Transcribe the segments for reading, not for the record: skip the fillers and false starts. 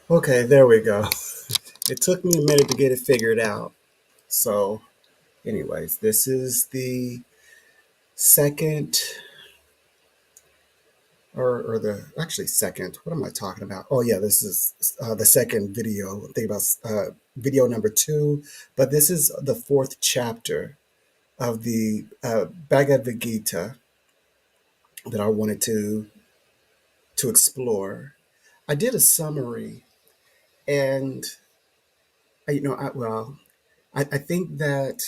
Okay, there we go. It took me a minute to get it figured out. So, anyways, this is the second, or the actually second. What am I talking about? Oh, yeah, this is the second video. I'm thinking about video number two, but this is the fourth chapter of the Bhagavad Gita that I wanted to explore. I did a summary, and I think that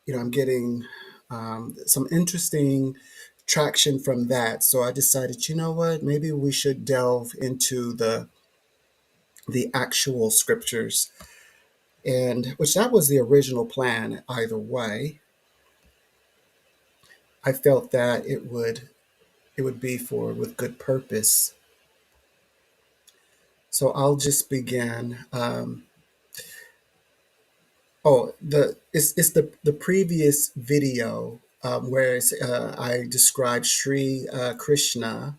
I'm getting some interesting traction from that. So I decided, you know what, maybe we should delve into the actual scriptures, and which that was the original plan. Either way, I felt that it would be for with good purpose. So I'll just begin. It's the previous video where I described Sri Krishna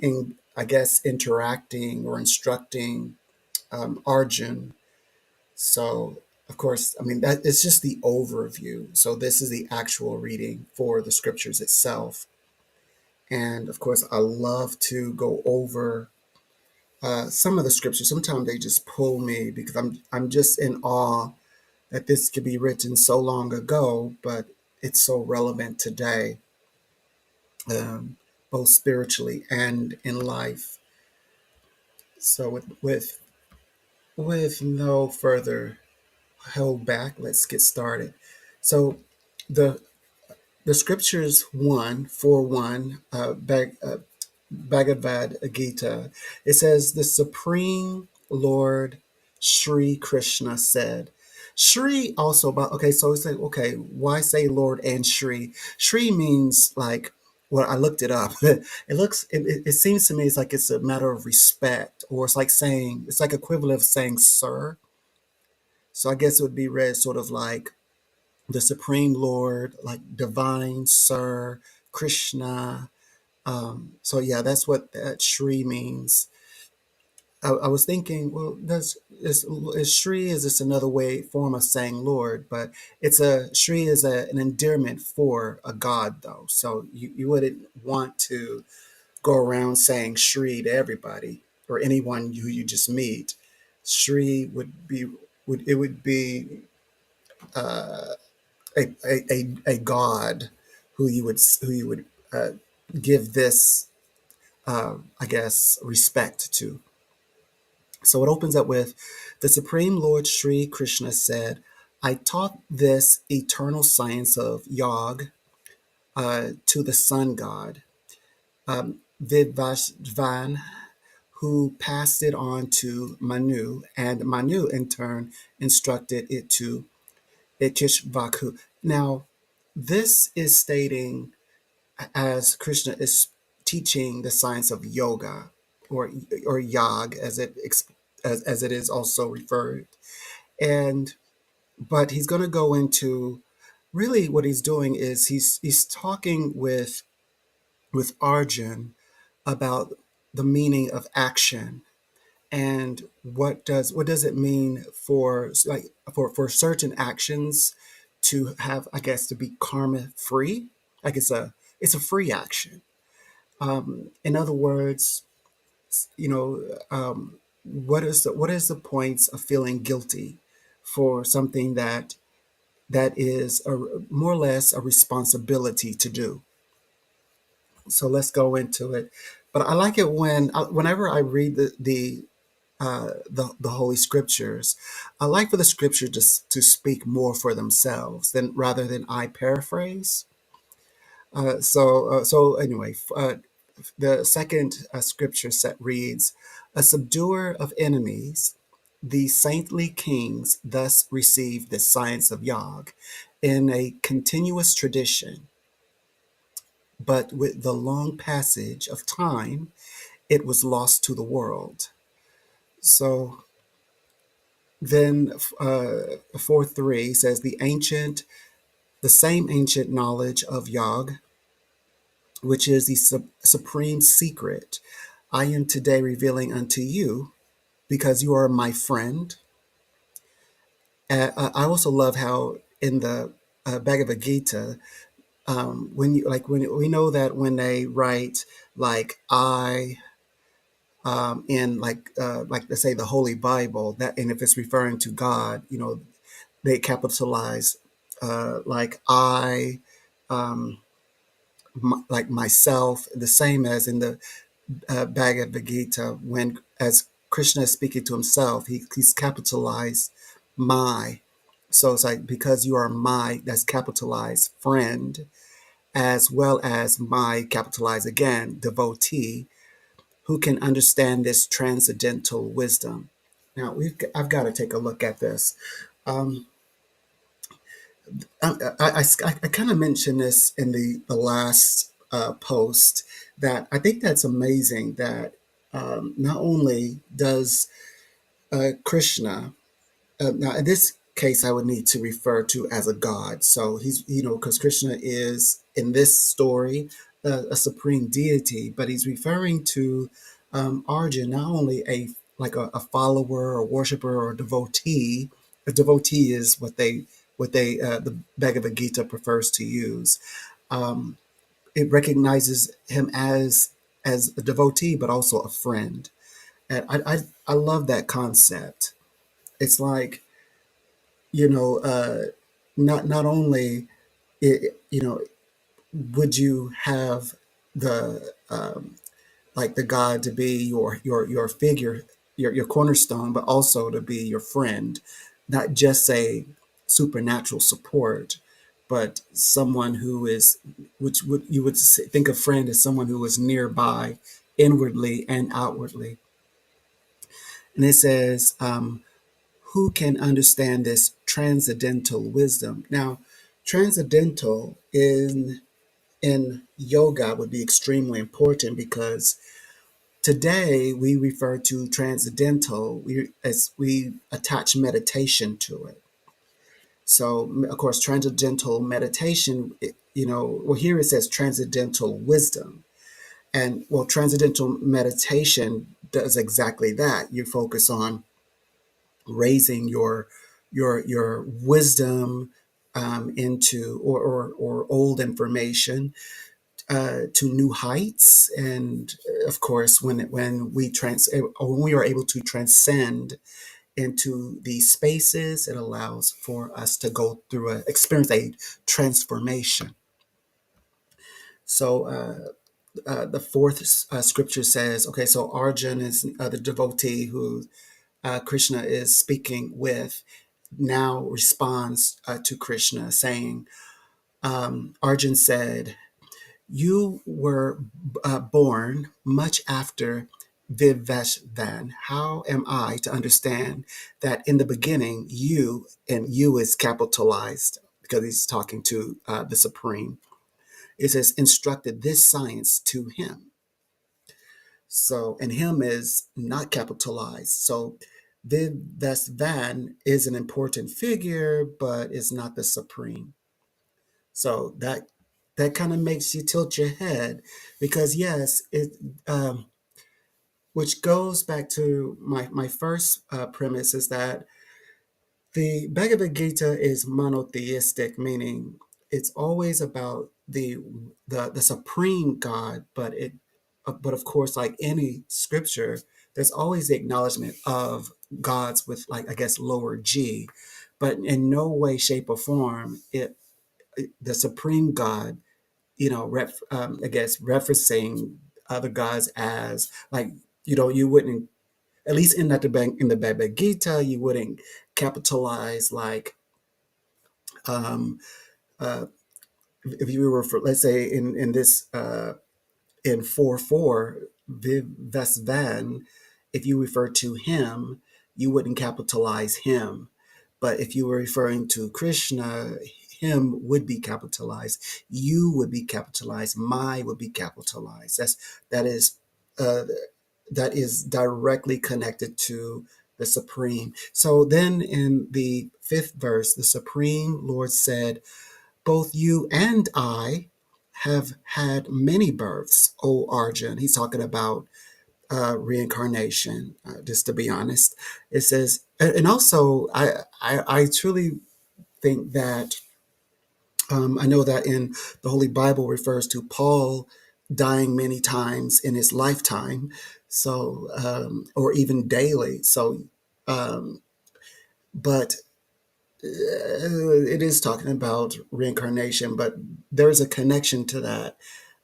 in, I guess, interacting or instructing Arjun. So, of course, I mean, that it's just the overview. So, this is the actual reading for the scriptures itself. And of course, I love to go over some of the scriptures. Sometimes they just pull me because I'm just in awe that this could be written so long ago, but it's so relevant today, um, both spiritually and in life. So, with no further held back, let's get started. So the the scriptures 1:4:1 Bhagavad Gita, it says the Supreme Lord Sri Krishna said. Shri also about okay, so it's like okay, why say Lord and Shri? Shri means like well, I looked it up. It seems to me it's like it's a matter of respect, or it's like saying it's like equivalent of saying sir. So I guess it would be read sort of like the Supreme Lord, like Divine Sir Krishna. So yeah, that's what that Shri means. I was thinking, well, is Shri is just another way form of saying Lord, but it's a Shri is an endearment for a god though. So you wouldn't want to go around saying Shri to everybody or anyone who you just meet. Shri would be uh, a god who you would uh, give this I guess respect to. So it opens up with the Supreme Lord Sri Krishna said, "I taught this eternal science of Yog to the sun god Vidvashvan, who passed it on to Manu, and Manu in turn instructed it to Ikishvaku." Now, this is stating as Krishna is teaching the science of yoga or yag as it is also referred. And but he's going to go into really what he's doing is he's talking with Arjun about the meaning of action and what does it mean for like for certain actions to have, I guess, to be karma free, like it's a free action. In other words, you know, what is the points of feeling guilty for something that is more or less a responsibility to do. So let's go into it. But I like it whenever I read the Holy Scriptures, I like for the Scripture to speak more for themselves than rather than I paraphrase. So anyway, the second scripture set reads, "A subduer of enemies, the saintly kings thus received the science of Yog in a continuous tradition, but with the long passage of time, it was lost to the world." So then 4:3 says, the same ancient knowledge of Yog, which is the supreme secret, I am today revealing unto you, because you are my friend. I also love how in the Bhagavad Gita, when you like when we know that when they write like I in like let's say the Holy Bible, that, and if it's referring to God, they capitalize like I, like myself, the same as in the Bhagavad Gita, when as Krishna is speaking to himself, he's capitalized my. So it's like, because you are my, that's capitalized friend, as well as my, capitalized again, devotee, who can understand this transcendental wisdom. Now I've got to take a look at this. Um, I kind of mentioned this in the last post, that I think that's amazing that not only does Krishna, now in this case I would need to refer to as a god. So he's, because Krishna is in this story a supreme deity, but he's referring to Arjun, not only a follower or worshiper or devotee. A devotee is what they the Bhagavad Gita prefers to use. Um, it recognizes him as a devotee, but also a friend, and I love that concept. It's like, you know, uh, not only would you have the like the God to be your figure, your cornerstone, but also to be your friend, not just a supernatural support, but someone who is, which would you would think of friend as someone who is nearby, inwardly and outwardly. And it says, who can understand this transcendental wisdom? Now, transcendental in yoga would be extremely important, because today we refer to transcendental as we attach meditation to it. So, of course, transcendental meditation, well, here it says transcendental wisdom. And well, transcendental meditation does exactly that. You focus on raising your wisdom into or old information to new heights. And of course, when we are able to transcend into these spaces, it allows for us to go through experience a transformation. So the fourth scripture says, okay, so Arjun is the devotee who Krishna is speaking with, now responds to Krishna saying, Arjun said, you were born much after Viveshvan. How am I to understand that in the beginning, you, and you is capitalized because he's talking to the Supreme. It says, instructed this science to him. So, and him is not capitalized. So, Viveshvan is an important figure, but is not the Supreme. So that kind of makes you tilt your head, because yes, it which goes back to my first premise, is that the Bhagavad Gita is monotheistic, meaning it's always about the supreme God, but of course, like any scripture, there's always the acknowledgement of gods with, like, I guess, lower G, but in no way, shape, or form the supreme God, I guess referencing other gods as, like, you wouldn't, at least in the Bhagavad Gita, you wouldn't capitalize like, um, uh, if you were, for, let's say, in this in 4:4, Vivesvan, if you refer to him, you wouldn't capitalize him. But if you were referring to Krishna, him would be capitalized, you would be capitalized, my would be capitalized. That is uh, that is directly connected to the Supreme. So then in the fifth verse, the Supreme Lord said, both you and I have had many births, O Arjun. He's talking about reincarnation. Just to be honest, it says, and also I truly think that I know that in the Holy Bible refers to Paul dying many times in his lifetime, so or even daily. So, um, but it is talking about reincarnation, but there's a connection to that.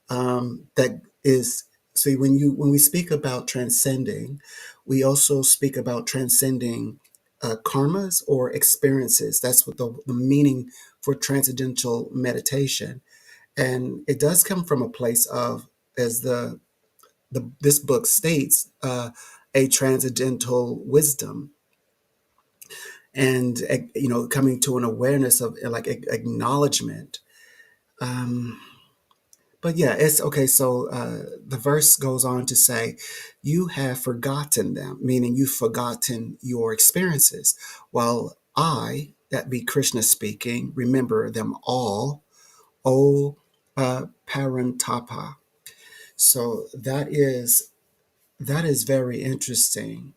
That is, see, when we speak about transcending, we also speak about transcending karmas or experiences. That's what the meaning for transcendental meditation, and it does come from a place of, as the this book states, a transcendental wisdom, and coming to an awareness of like acknowledgement. Um, but yeah, it's okay. So the verse goes on to say, "You have forgotten them," meaning you've forgotten your experiences, while I, that be Krishna speaking, remember them all. O Parantapa. So that is very interesting.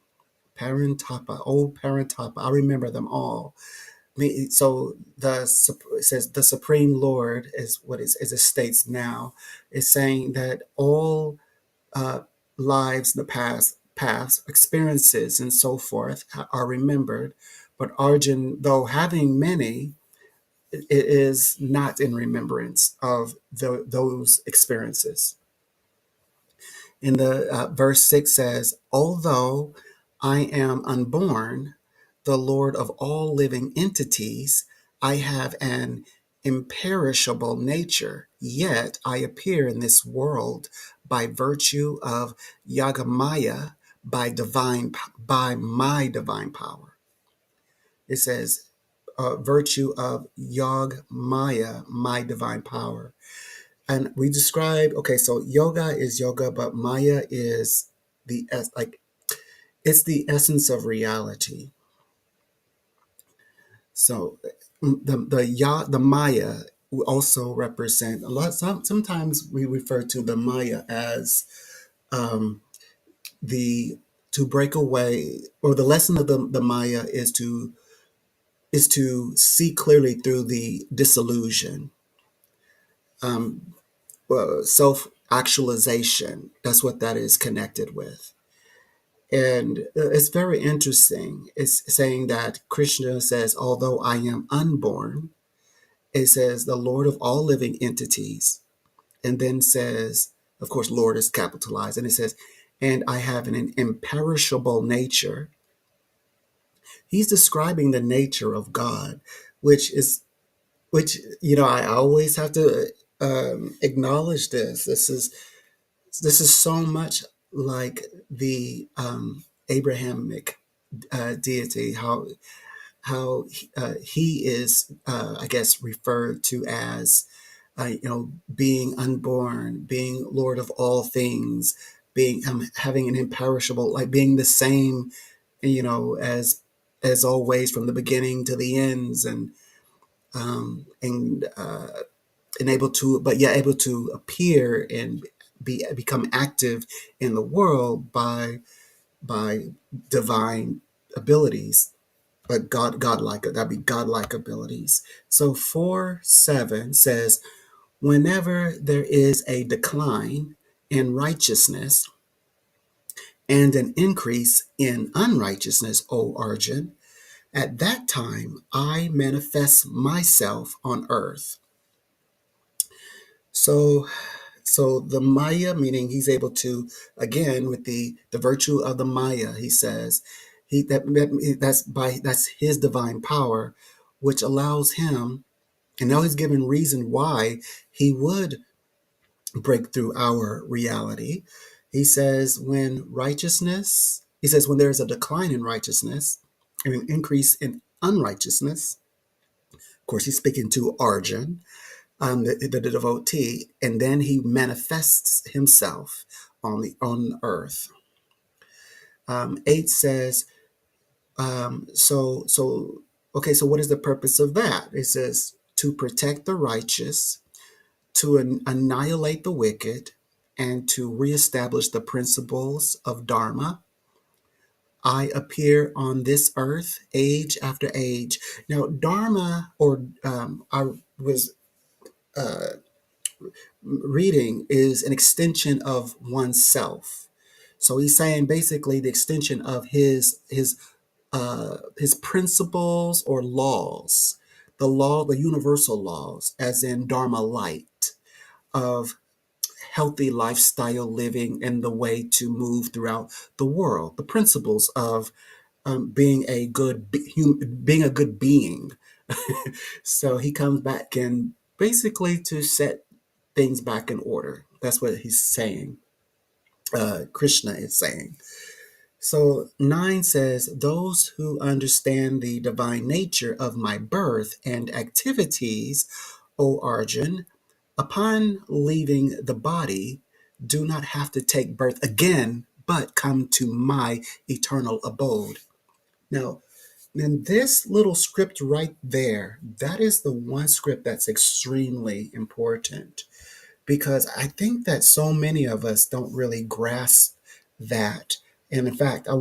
Parentapa, old Parentapa. I remember them all. So it says the Supreme Lord is what is it states now, is saying that all uh, lives, the past experiences, and so forth are remembered, but Arjun, though having many, it is not in remembrance of those experiences. In the verse 6 says, "Although I am unborn, the Lord of all living entities, I have an imperishable nature, yet I appear in this world by virtue of Yagamaya, by my divine power." It says, virtue of Yog Maya, my divine power. And we describe, okay, so yoga is yoga, but Maya is like it's the essence of reality. So the Maya also represent a lot. Sometimes we refer to the Maya as um, the to break away, or the lesson of the Maya is to see clearly through the disillusion. Self actualization. That's what that is connected with. And it's very interesting. It's saying that Krishna says, although I am unborn, it says the Lord of all living entities. And then says, of course, Lord is capitalized. And it says, and I have an imperishable nature. He's describing the nature of God, which is, I always have to acknowledge this. This is so much like the Abrahamic deity, how he is, I guess, referred to as, being unborn, being Lord of all things, being having an imperishable, like being the same, as always from the beginning to the ends, and able to, but yet able to appear and become active in the world by divine abilities, but godlike, that'd be godlike abilities. So 4:7 says, whenever there is a decline in righteousness and an increase in unrighteousness, O Arjun, at that time I manifest myself on earth. So the Maya, meaning he's able to, again, with the virtue of the Maya, he says, that's his divine power, which allows him, and now he's given reason why he would break through our reality. He says when there's a decline in righteousness and an increase in unrighteousness, of course he's speaking to Arjun, the devotee, and then he manifests himself on earth. 8 says, okay, so what is the purpose of that? It says to protect the righteous, to annihilate the wicked, and to reestablish the principles of Dharma. I appear on this earth age after age. Now, Dharma, or I was reading, is an extension of oneself. So he's saying basically the extension of his principles or laws, the universal laws, as in Dharma light of healthy lifestyle living and the way to move throughout the world, the principles of being a being a good being. So he comes back and basically to set things back in order. That's what he's saying. Krishna is saying. So 9 says, those who understand the divine nature of my birth and activities, O Arjun, upon leaving the body, do not have to take birth again, but come to my eternal abode. Now, in this little script right there, that is the one script that's extremely important because I think that so many of us don't really grasp that. And in fact, I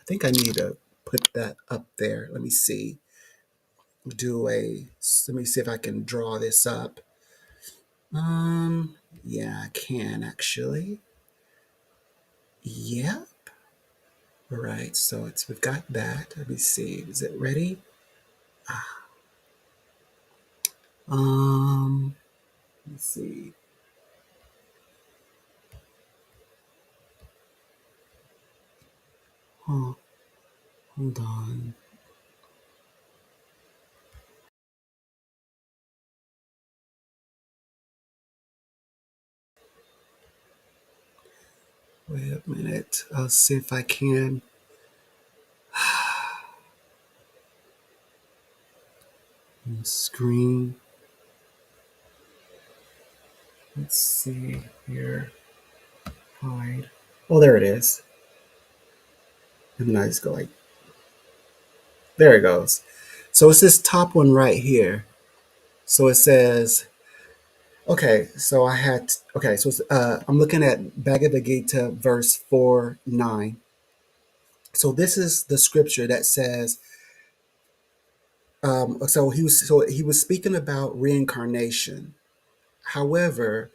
think I need to put that up there. Let me see. Let me see if I can draw this up. Um, yeah, I can actually. Yep. All right. So we've got that. Let me see. Is it ready? Um, let's see. Oh, hold on. Wait a minute. I'll see if I can. Screen. Let's see here. Hide. Oh, there it is. And then I just go like, there it goes. So it's this top one right here. So it says, okay, so I'm looking at Bhagavad Gita verse 4:9. So this is the scripture that says, so he was speaking about reincarnation. However,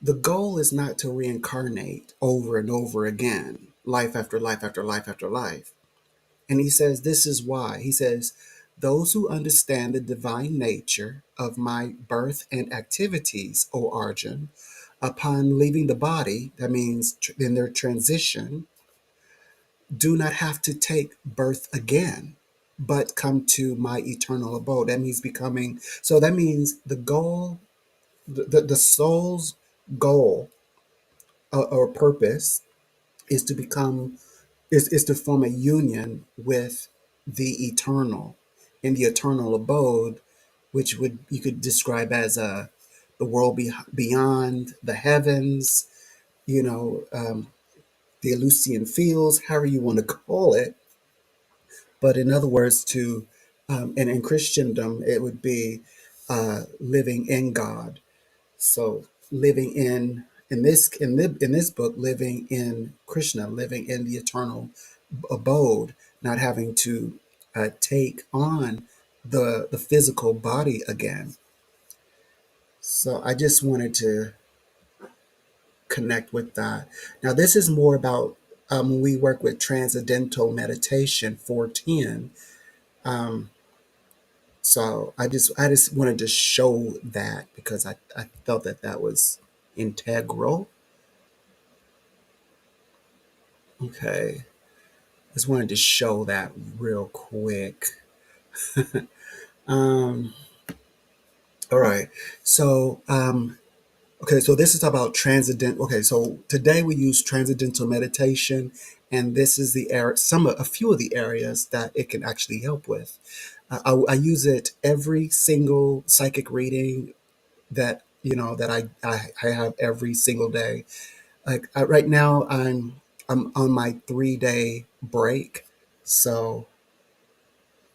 the goal is not to reincarnate over and over again, life after life after life after life. And he says, this is why. He says, those who understand the divine nature of my birth and activities, O Arjun, upon leaving the body, that means in their transition, do not have to take birth again, but come to my eternal abode. That means so that means the goal, the soul's goal or purpose is to become is to form a union with the eternal in the eternal abode, which would you could describe as the world beyond the heavens, you know, the Elysian fields, however you want to call it. But in other words, and in Christendom, it would be living in God. So living in this book, living in Krishna, living in the eternal abode, not having to take on the physical body again. So I just wanted to connect with that. Now this is more about when we work with transcendental meditation 410. Um, so I just wanted to show that because I felt that that was integral. Okay. Just wanted to show that real quick. Um, all right. So, okay, so this is about transcendent. Okay, so today we use transcendental meditation, and this is a few of the areas that it can actually help with. I use it every single psychic reading that I have every single day. Like right now, I'm on my 3 day break, so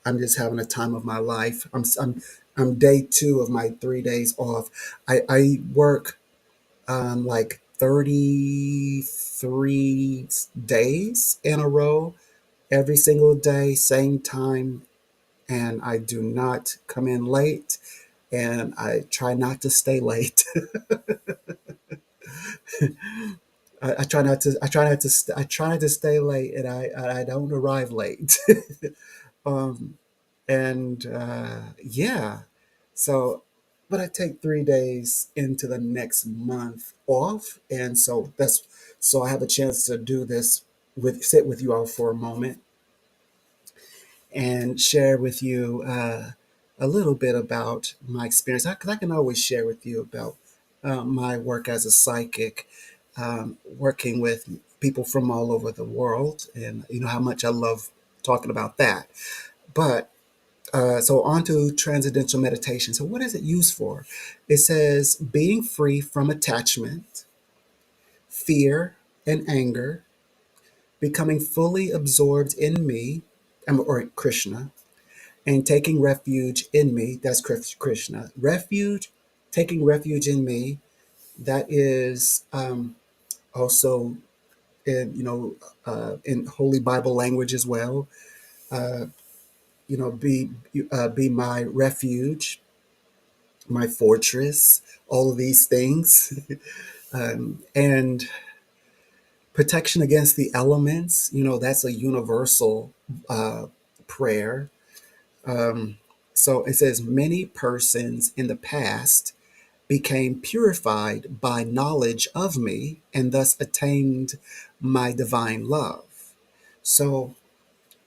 I'm just having a time of my life. I'm day 2 of my 3 days off. I work like 33 days in a row, every single day, same time. And I do not come in late, and I try not to stay late. I try not to. I try not to stay late, and I don't arrive late. um, and yeah, so, but I take 3 days into the next month off, and so I have a chance to do this sit with you all for a moment and share with you a little bit about my experience. Because I can always share with you about my work as a psychic, working with people from all over the world, and you know how much I love talking about that. But so on to transcendental meditation. So what is it used for? It says being free from attachment, fear, and anger, becoming fully absorbed in me, or Krishna, and taking refuge in me. That's Krishna. Refuge, taking refuge in me. That is also in in Holy Bible language as well. Uh, be my refuge, my fortress. All of these things, and protection against the elements. You know, that's a universal prayer. Um, so it says many persons in the past became purified by knowledge of me and thus attained my divine love. So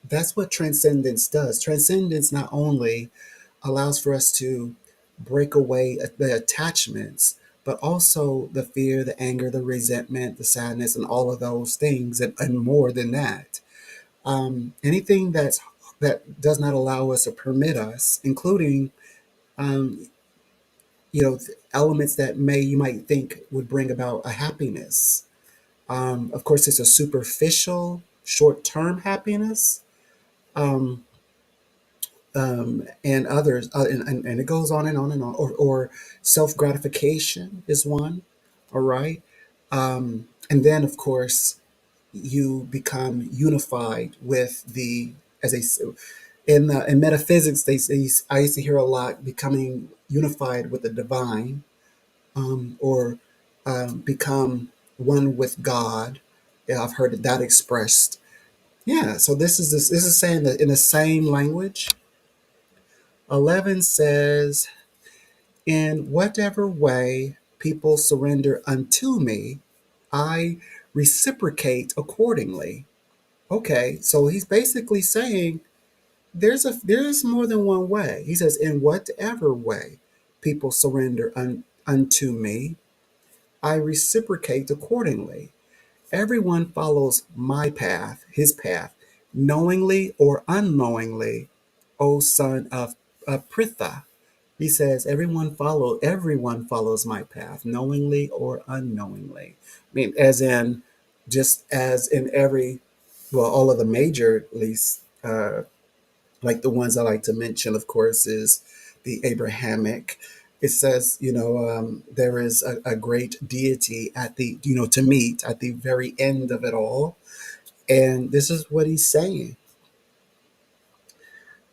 that's what transcendence does. Transcendence not only allows for us to break away the attachments, but also the fear, the anger, the resentment, the sadness, and all of those things, and more than that. Anything that does not allow us or permit us, including um, elements that you might think would bring about a happiness. Of course, it's a superficial, short-term happiness, um, and others, and it goes on and on and on. Or self gratification is one. All right, and then of course you become unified with the as they in metaphysics they say. I used to hear a lot becoming unified with the divine, or become one with God. Yeah, I've heard that expressed. Yeah, so this is saying that in the same language. 11 says, "In whatever way people surrender unto me, I reciprocate accordingly." Okay, so he's basically saying there's more than one way. He says, "In whatever way people surrender unto me, I reciprocate accordingly. Everyone follows my path, his path, knowingly or unknowingly, O son of Pritha." He says, everyone follows my path, knowingly or unknowingly. I mean, as in, just as in all of the major, at least, like the ones I like to mention, of course, is the Abrahamic. It says, there is a great deity to meet at the very end of it all. And this is what he's saying.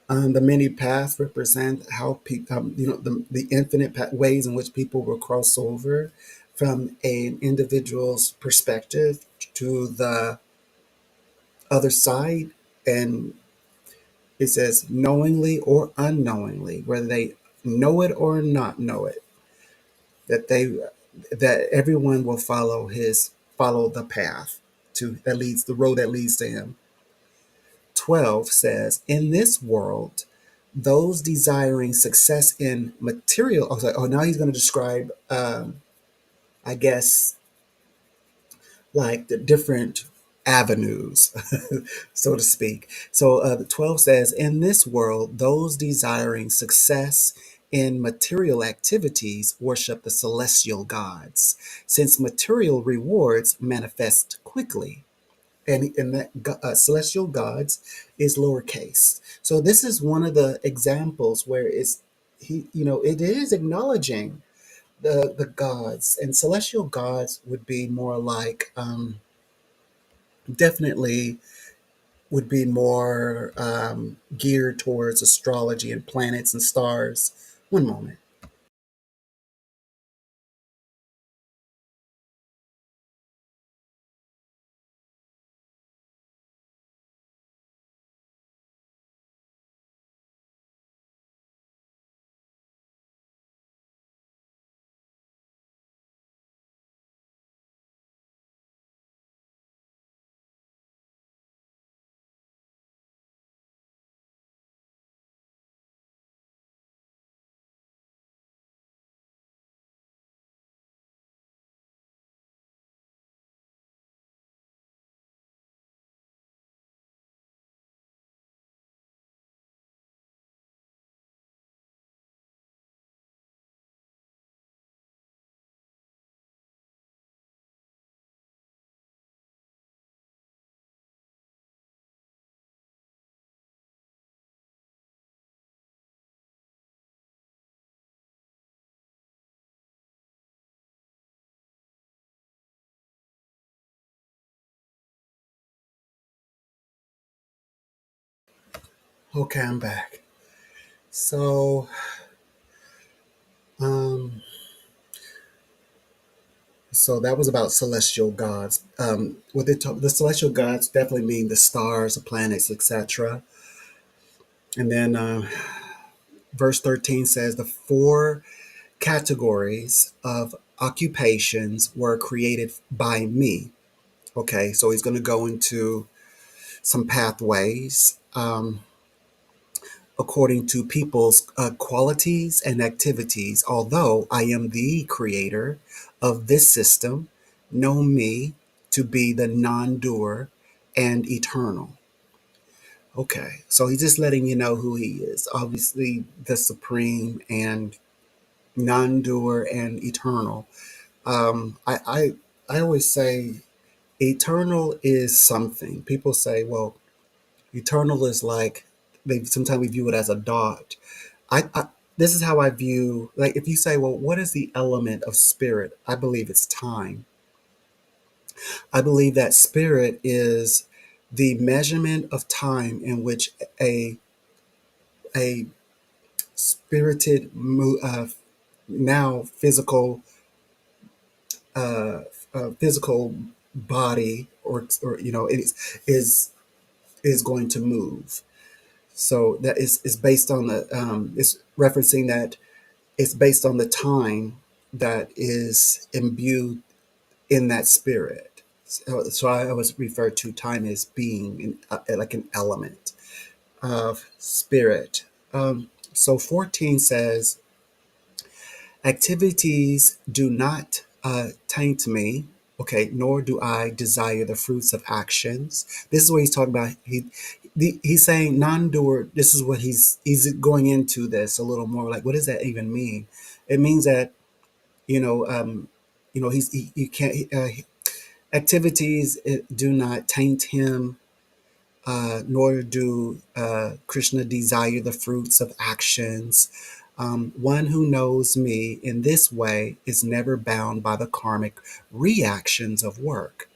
The many paths represent how people, the infinite ways in which people will cross over from an individual's perspective to the other side. And it says knowingly or unknowingly, whether they know it or not know it, that everyone will follow the path the road that leads to him. 12 says, "In this world, those desiring success in material." Now he's going to describe, I guess, like the different avenues, so to speak. So the 12 says, "In this world, those desiring success in material activities worship the celestial gods, since material rewards manifest quickly." And that celestial gods is lowercase. So this is one of the examples where it is acknowledging the gods, and celestial gods would be more like, definitely would be more geared towards astrology and planets and stars. One moment. Okay, I'm back. So, um, so that was about celestial gods. The celestial gods definitely mean the stars, the planets, etc. And then verse 13 says the four categories of occupations were created by me. Okay, so he's going to go into some pathways according to people's qualities and activities. Although I am the creator of this system, know me to be the non doer and eternal. Okay, so he's just letting you know who he is. Obviously, the supreme and non doer and eternal. I always say eternal is something. People say, well, eternal is like, they sometimes we view it as a dot. I this is how I view, like, if you say, well, what is the element of spirit? I believe it's time. I believe that spirit is the measurement of time in which a a spirited now uh, physical body, or is going to move. So that is based on the it's referencing that it's based on the time that is imbued in that spirit. So I always refer to time as being like an element of spirit. So 14 says, activities do not taint me, okay, nor do I desire the fruits of actions. This is what he's talking about. He's saying non-doer. This is what he's going into this a little more. Like, what does that even mean? It means that you know, he can't. Activities do not taint him, nor do Krishna desire the fruits of actions. One who knows me in this way is never bound by the karmic reactions of work.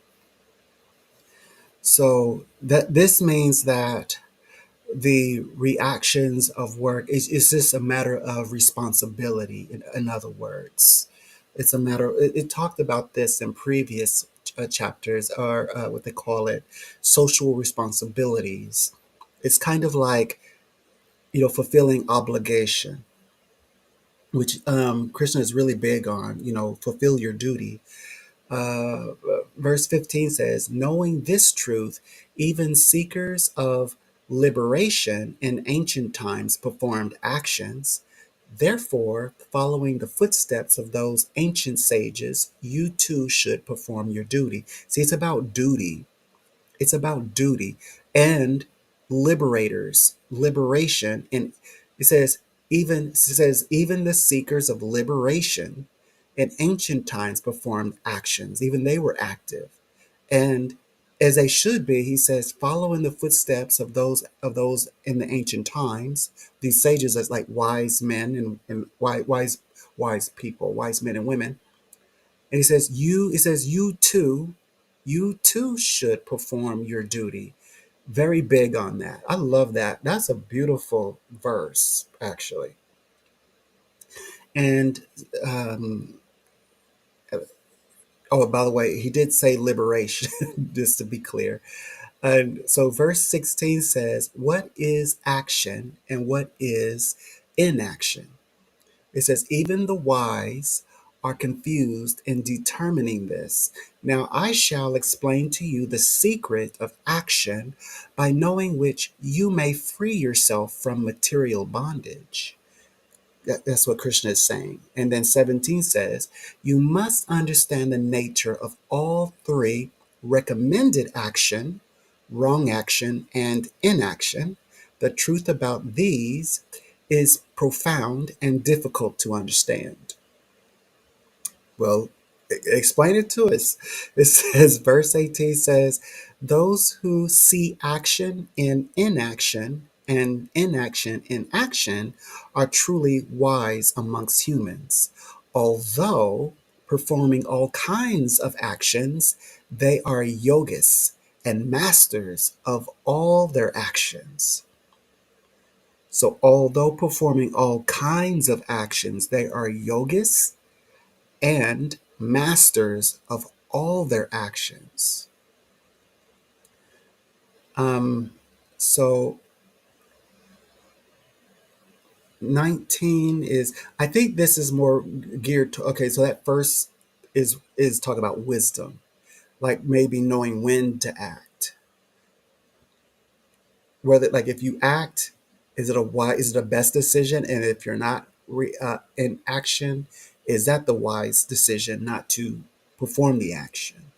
So that this means that the reactions of work is just a matter of responsibility. In other words, it's a matter. It talked about this in previous chapters, or what they call it, social responsibilities. It's kind of like, fulfilling obligation, which Krishna is really big on. Fulfill your duty. uh, Verse 15 says, knowing this truth, even seekers of liberation in ancient times performed actions. Therefore, following the footsteps of those ancient sages, you too should perform your duty. See, it's about duty. It's about duty and liberation. And it says, even the seekers of liberation in ancient times performed actions. Even they were active. And as they should be. He says, follow in the footsteps of those in the ancient times. These sages as like wise men and wise people, wise men and women. And he says, you too should perform your duty. Very big on that. I love that. That's a beautiful verse, actually. And um, oh, by the way, he did say liberation, just to be clear. And so verse 16 says, what is action and what is inaction? It says, even the wise are confused in determining this. Now I shall explain to you the secret of action, by knowing which you may free yourself from material bondage. That's what Krishna is saying. And then 17 says, you must understand the nature of all three: recommended action, wrong action, and inaction. The truth about these is profound and difficult to understand. Well, explain it to us. It says, verse 18 says, those who see action in inaction and inaction in action are truly wise amongst humans. Although performing all kinds of actions, they are yogis and masters of all their actions. So, although performing all kinds of actions, they are yogis and masters of all their actions. Um, so 19 is, I think this is more geared to, okay, so that first is talk about wisdom, like maybe knowing when to act. Whether, like, if you act, is it a best decision? And if you're not in action, is that the wise decision not to perform the action?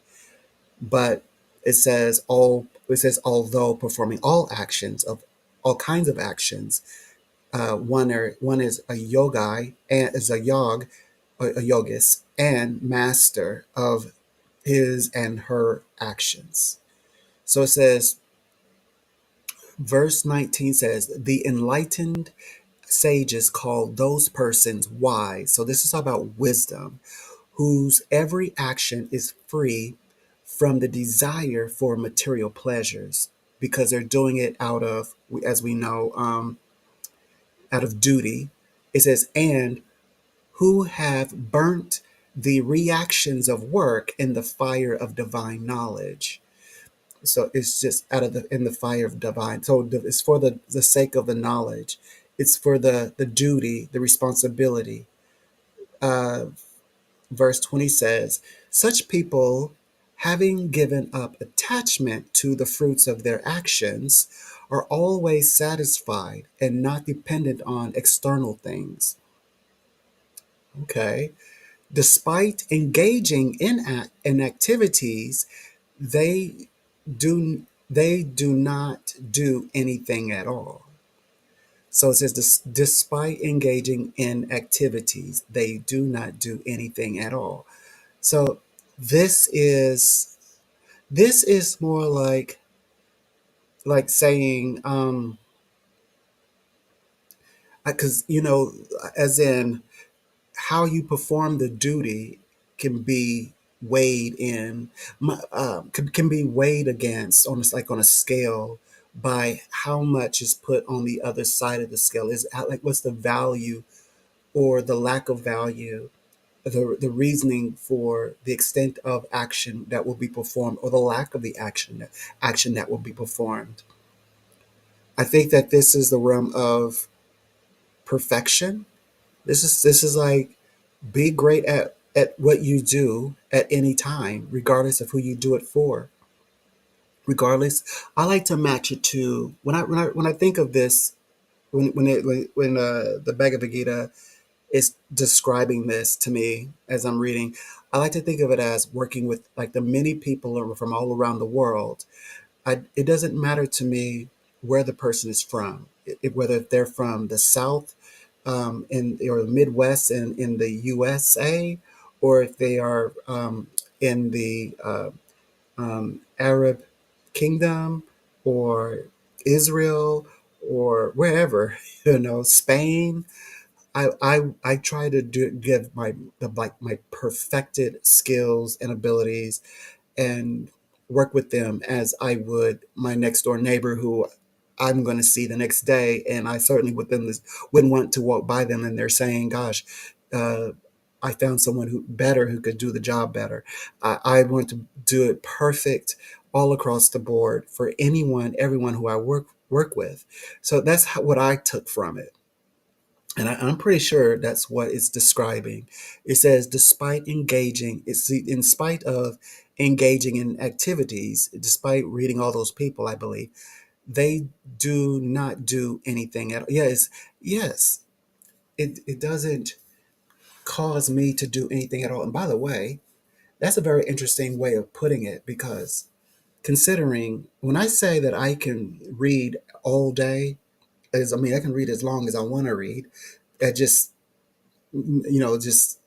But it says although performing all actions of all kinds of actions, one is a yogi and is a a yogis and master of his and her actions. So it says, verse 19 says, the enlightened sages call those persons wise. So this is about wisdom, whose every action is free from the desire for material pleasures, because they're doing it out of, as we know, out of duty. It says, and who have burnt the reactions of work in the fire of divine knowledge. So it's just out of in the fire of divine. So it's for the sake of the knowledge. It's for the duty, the responsibility. Uh, Verse 20 says, such people, having given up attachment to the fruits of their actions, are always satisfied and not dependent on external things. Okay. Despite engaging in activities, they do not do anything at all. So it says, despite engaging in activities, they do not do anything at all. So this is this is more like saying, because as in, how you perform the duty can be weighed in, can be weighed against, on like on a scale, by how much is put on the other side of the scale. Is like, what's the value or the lack of value, the reasoning for the extent of action that will be performed, or the lack of the action that will be performed. I think that this is the realm of perfection. This is like, be great at what you do at any time, regardless of who you do it for. Regardless, I like to match it to, when I think of this, when the Bhagavad Gita is describing this to me as I'm reading, I like to think of it as working with like the many people from all around the world. It doesn't matter to me where the person is from, whether they're from the South, or the Midwest in the USA, or if they are in the Arab. kingdom or Israel or wherever, Spain. I try to give my perfected skills and abilities and work with them as I would my next door neighbor who I'm going to see the next day. And I certainly wouldn't want to walk by them and they're saying, gosh, uh, I found someone who could do the job better. I want to do it perfect all across the board for everyone who I work with. So that's what I took from it. And I'm pretty sure that's what it's describing. It says, in spite of engaging in activities, despite reading all those people, I believe, they do not do anything at all. Yes, it doesn't cause me to do anything at all. And by the way, that's a very interesting way of putting it because considering when I say that I can read all day, I can read as long as I want to read. I just, just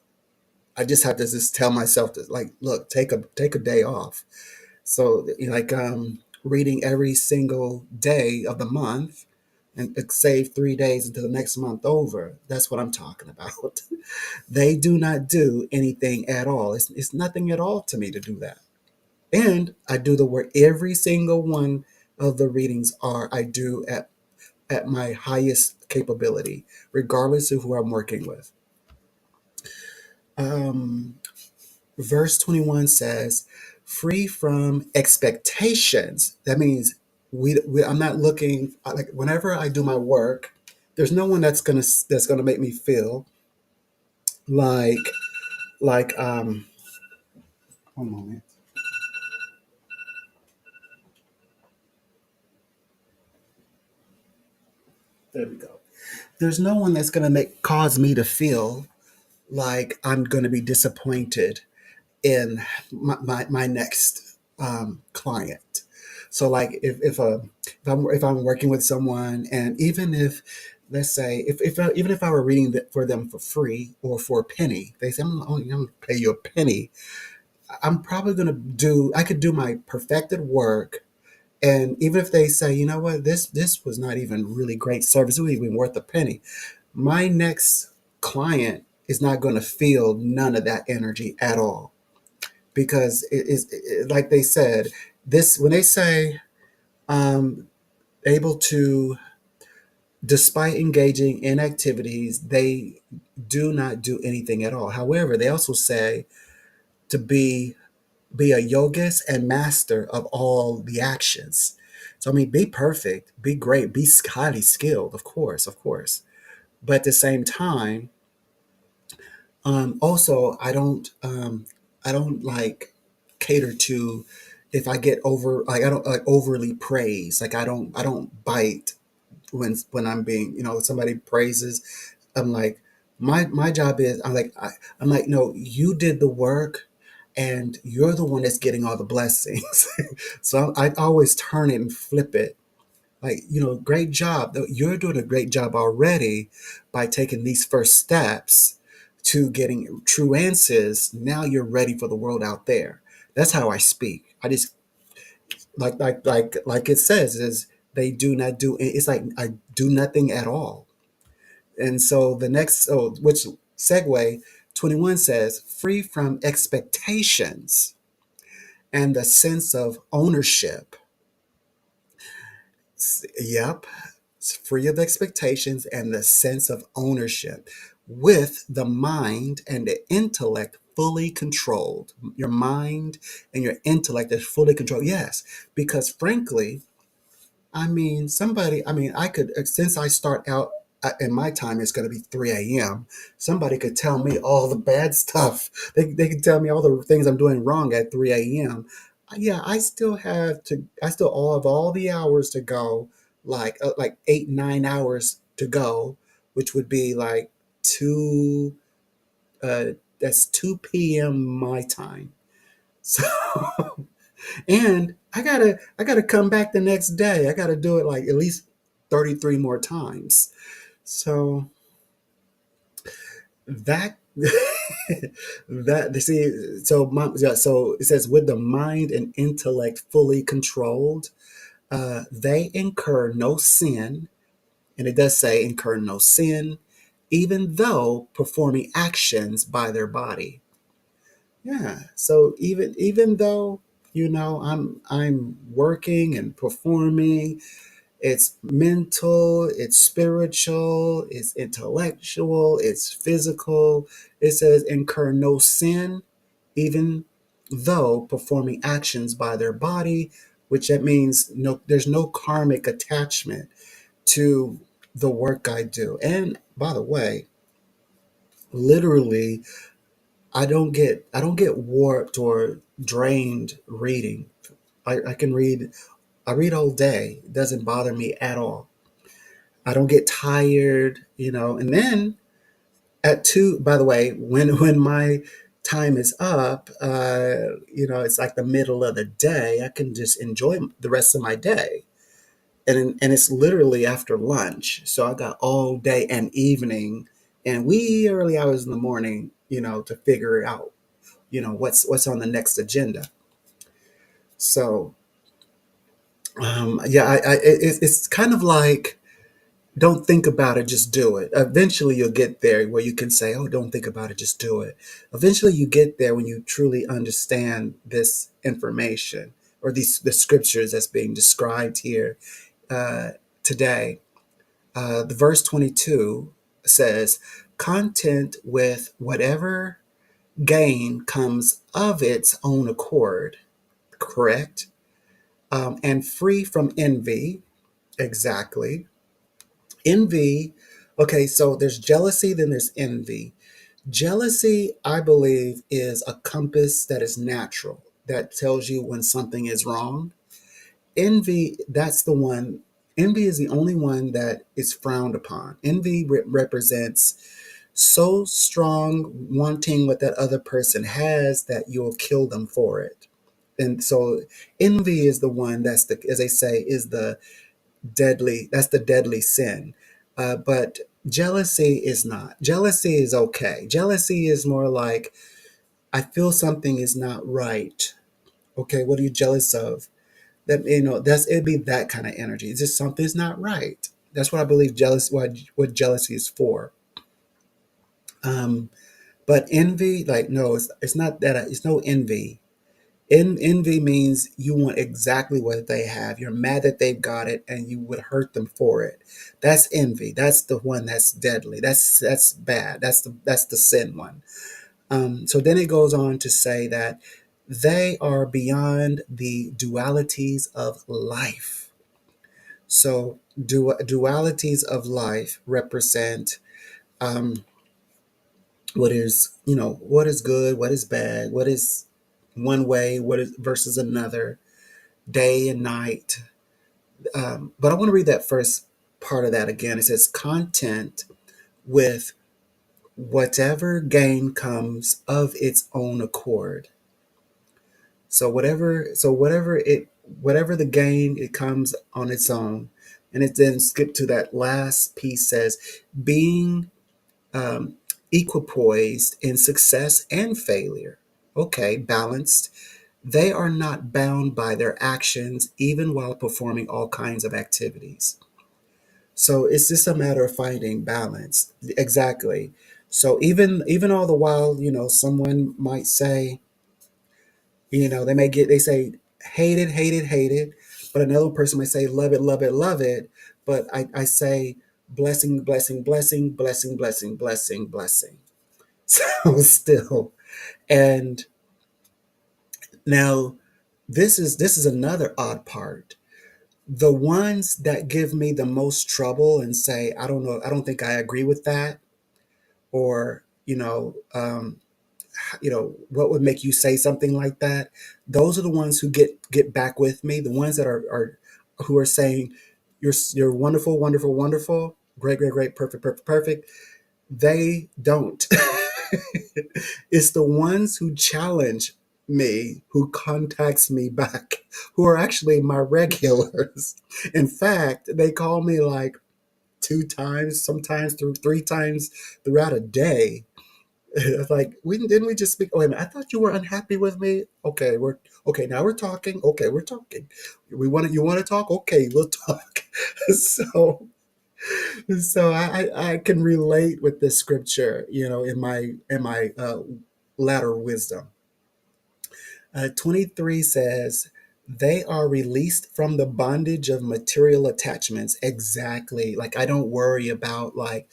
I just have to just tell myself to like, look, take a day off. So reading every single day of the month and save 3 days until the next month over. That's what I'm talking about. They do not do anything at all. It's nothing at all to me to do that. And I do the work. Every single one of the readings I do at my highest capability, regardless of who I'm working with. Um, Verse 21 says, free from expectations. That means I'm not looking like whenever I do my work, there's no one that's gonna make me feel like like one moment. There we go. There's no one that's gonna make cause me to feel like I'm gonna be disappointed in my next client. So like if I'm working with someone, and even if let's say even if I were reading for them for free or for a penny, they say I'm going to pay you a penny. I'm probably going to do I could do my perfected work, and even if they say, you know what, this was not even really great service, it wasn't even worth a penny, my next client is not going to feel none of that energy at all because like they said, this when they say um, able to, despite engaging in activities, they do not do anything at all. However, they also say to be a yogist and master of all the actions. So I mean, be perfect, be great, be highly skilled, of course. But at the same time, also, I don't like cater to if I get over like I don't like overly praise. Like I don't bite when I'm being somebody praises. I'm like my job is I'm like no, you did the work, and you're the one that's getting all the blessings. So I always turn it and flip it like, great job. You're doing a great job already by taking these first steps to getting true answers. Now you're ready for the world out there. That's how I speak. I just like it says is they do not do it's like I do nothing at all. And so the next which segue 21 says free from expectations and the sense of ownership. Yep, free of expectations and the sense of ownership, with the mind and the intellect fully controlled. Your mind and your intellect is fully controlled. Yes, because frankly, I could, since I start out in my time, it's going to be 3 a.m. Somebody could tell me all the bad stuff. They could tell me all the things I'm doing wrong at 3 a.m. Yeah, I still all have all the hours to go, like 8, 9 hours to go, which would be like uh, that's 2 p.m. my time. So, and I gotta come back the next day. I gotta do it like at least 33 more times. So that That, see, so it says, with the mind and intellect fully controlled, they incur no sin, and it does say incur no sin, even though performing actions by their body. Yeah. So even though, I'm working and performing, it's mental, it's spiritual, it's intellectual, it's physical. It says incur no sin, even though performing actions by their body, which that means no, there's no karmic attachment to the work I do. And by the way, literally, I don't get warped or drained reading. I can read. I read all day. It doesn't bother me at all. I don't get tired, And then at two, by the way, when my time is up, it's like the middle of the day. I can just enjoy the rest of my day, and it's literally after lunch. So I got all day and evening, and wee early hours in the morning, to figure out, what's on the next agenda. So yeah, it's kind of like, don't think about it, just do it. Eventually you'll get there where you can say, oh, don't think about it, just do it. Eventually you get there when you truly understand this information, or the scriptures that's being described here uh, today. The verse 22 says, content with whatever gain comes of its own accord, correct? And free from envy. Exactly. Envy. Okay, so there's jealousy, then there's envy. Jealousy, I believe, is a compass that is natural, that tells you when something is wrong. Envy, that's the one. Envy is the only one that is frowned upon. Envy represents so strong wanting what that other person has that you'll kill them for it. And so envy is the one that's the, as they say, is the deadly, that's the deadly sin. But jealousy is not. Jealousy is okay. Jealousy is more like, I feel something is not right. Okay, what are you jealous of? That, it'd be that kind of energy. It's just something's not right. That's what I believe what jealousy is for. Um, but envy, like, no, it's not that. It's no envy. Envy means you want exactly what they have. You're mad that they've got it, and you would hurt them for it. That's envy. That's the one that's deadly. That's bad. That's the sin one. So then it goes on to say that they are beyond the dualities of life. So dualities of life represent, um, what is good, what is bad, what is one way, what is versus another, day and night. But I want to read that first part of that again. It says, content with whatever gain comes of its own accord. So whatever the gain, it comes on its own. And it then skip to that last piece, says, being um, equipoised in success and failure. Okay, balanced. They are not bound by their actions, even while performing all kinds of activities. So it's just a matter of finding balance. Exactly. So even all the while, someone might say, they say hate it, hate it, hate it, but another person might say love it, love it, love it. But I say blessing, blessing, blessing, blessing, blessing, blessing, blessing. So still, and now this is another odd part. The ones that give me the most trouble and say, I don't know, I don't think I agree with that, or what would make you say something like that? Those are the ones who get back with me. The ones that are who are saying you're wonderful, wonderful, wonderful, great, great, great, perfect, perfect, perfect. They don't. It's the ones who challenge me, who contacts me back, who are actually my regulars. In fact, they call me like two times, sometimes through three times throughout a day. It's like, we didn't we just speak? Oh, wait a minute, I thought you were unhappy with me. Okay, we're okay now. We're talking. Okay, we're talking. We want to. You want to talk? Okay, we'll talk. So, I can relate with this scripture. In my latter wisdom. 23 says, they are released from the bondage of material attachments. Exactly. Like, I don't worry about, like,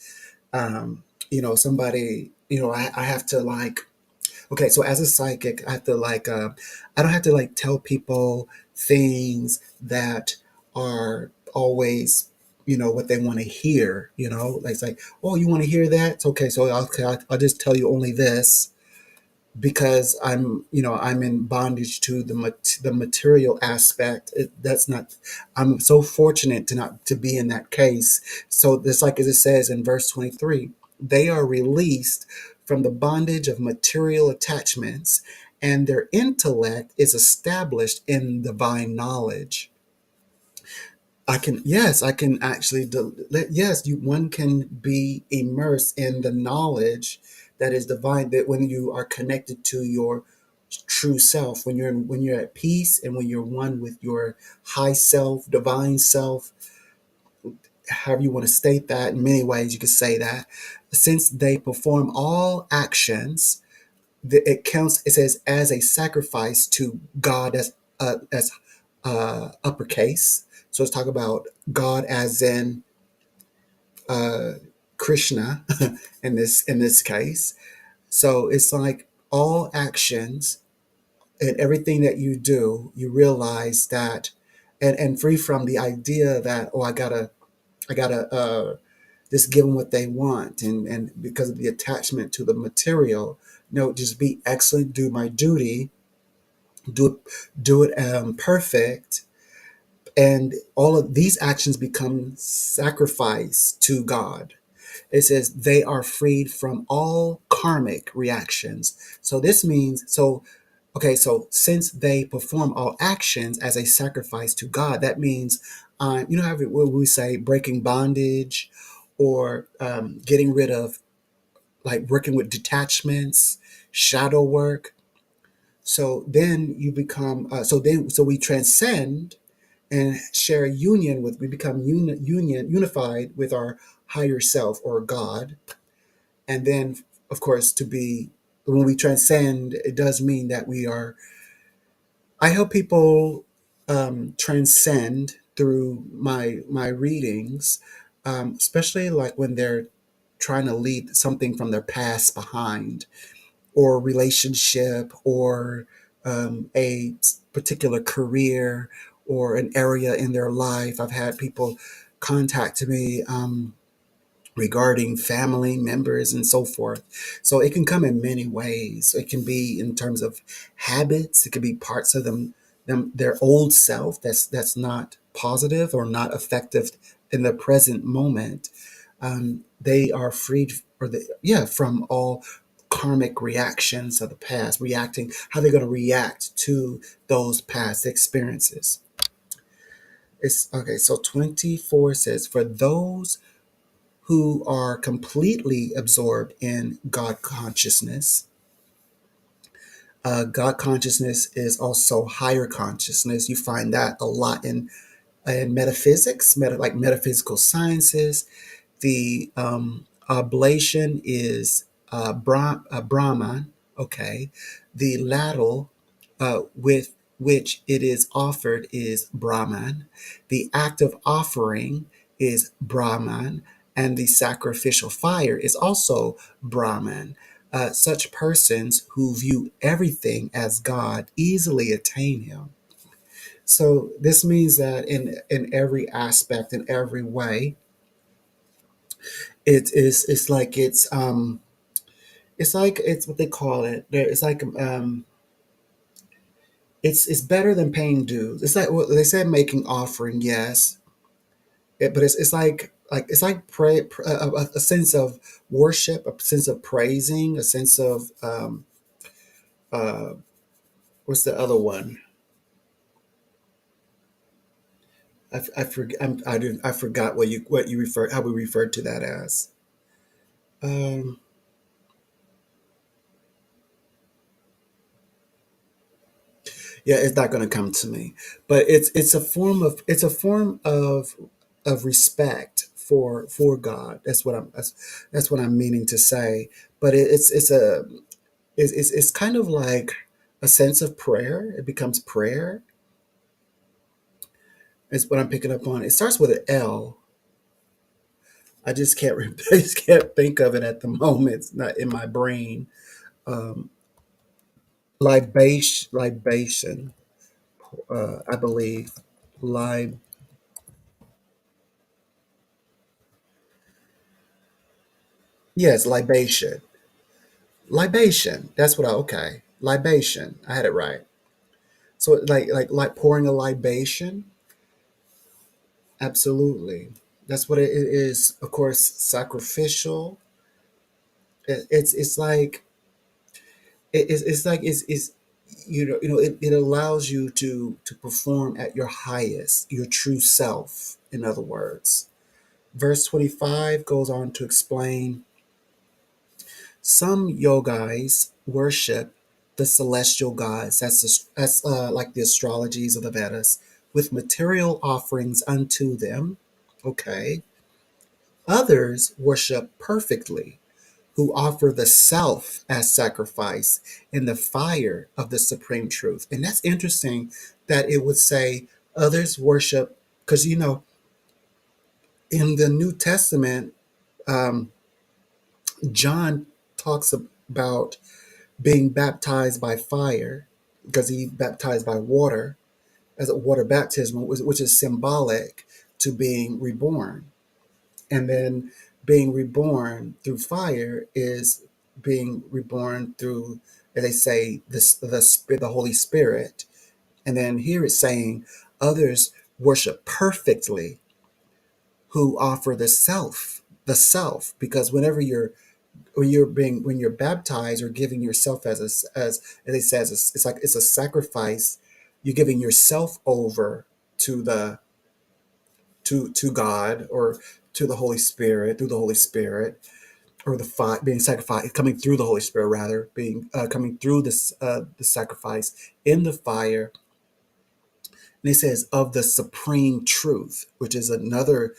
somebody, I have to, like, okay, so as a psychic, I have to, like, I don't have to, like, tell people things that are always, what they want to hear, like, it's like, oh, you want to hear that? It's okay. So I'll just tell you only this, because I'm in bondage to the material aspect. That's not. I'm so fortunate to not to be in that case. So it's like, as it says in verse 23, they are released from the bondage of material attachments, and their intellect is established in divine knowledge. I can actually, yes, one can be immersed in the knowledge that is divine, that when you are connected to your true self, when you're at peace, and when you're one with your high self, divine self, however you want to state that. In many ways you could say that, since they perform all actions, it counts, it says, as a sacrifice to God, as uppercase. So let's talk about God as in uh, Krishna in this case. So it's like all actions and everything that you do, you realize that, and free from the idea that, oh, I gotta just give them what they want, and because of the attachment to the material. No, just be excellent, do my duty, do it perfect, and all of these actions become sacrifice to God. It says they are freed from all karmic reactions. So this means, okay, so since they perform all actions as a sacrifice to God, that means, how we say breaking bondage, or getting rid of, like, working with detachments, shadow work. So then you become, so we transcend and share union with, we become unified with our higher self, or God. And then, of course, when we transcend, it does mean that we are, I help people transcend through my readings, especially like when they're trying to leave something from their past behind, or relationship, or a particular career, or an area in their life. I've had people contact me regarding family members and so forth. So it can come in many ways. It can be in terms of habits. It could be parts of their old self that's not positive or not effective in the present moment. They are freed, from all karmic reactions of the past, reacting, how they're going to react to those past experiences. It's okay. So 24 says, for those who are completely absorbed in God consciousness. God consciousness is also higher consciousness. You find that a lot in metaphysics, like metaphysical sciences. The oblation is Brahman, okay. The ladle with which it is offered is Brahman. The act of offering is Brahman, and the sacrificial fire is also Brahman. Such persons who view everything as God easily attain Him. So this means that in every aspect, in every way, it's what they call it. It's like, it's better than paying dues. It's like, well, they said making offering, yes, but it's like a sense of worship, a sense of praising, a sense of uh, what's the other one? I forgot what you refer how we referred to that as. Um, Yeah, it's not going to come to me, but it's a form of respect for God. That's what I'm meaning to say. But it's kind of like a sense of prayer. It becomes prayer. Is what I'm picking up on. It starts with an L. I just can't I just can't think of it at the moment. It's not in my brain. Um, libation. I believe. Lib. Yes, libation. Libation. That's what I okay. Libation. I had it right. So like pouring a libation. Absolutely. That's what it is. Of course, sacrificial. It's like it's like it's it allows you to perform at your highest, your true self. In other words, verse 25 goes on to explain some yogis worship the celestial gods. That's like the astrologies of the Vedas with material offerings unto them. Okay. Others worship perfectly, who offer the self as sacrifice in the fire of the supreme truth. And that's interesting that it would say others worship, because in the New Testament, um, John talks about being baptized by fire because he baptized by water as a water baptism, which is symbolic to being reborn. And then being reborn through fire is being reborn through, as they say, the Holy Spirit. And then here it's saying others worship perfectly, who offer the self, because whenever when you're baptized or giving yourself as it says, it's like it's a sacrifice. You're giving yourself over to the to God, or to the Holy Spirit, through the Holy Spirit, or the fire being sacrificed, coming through the Holy Spirit, rather being coming through this the sacrifice in the fire. And it says of the supreme truth, which is another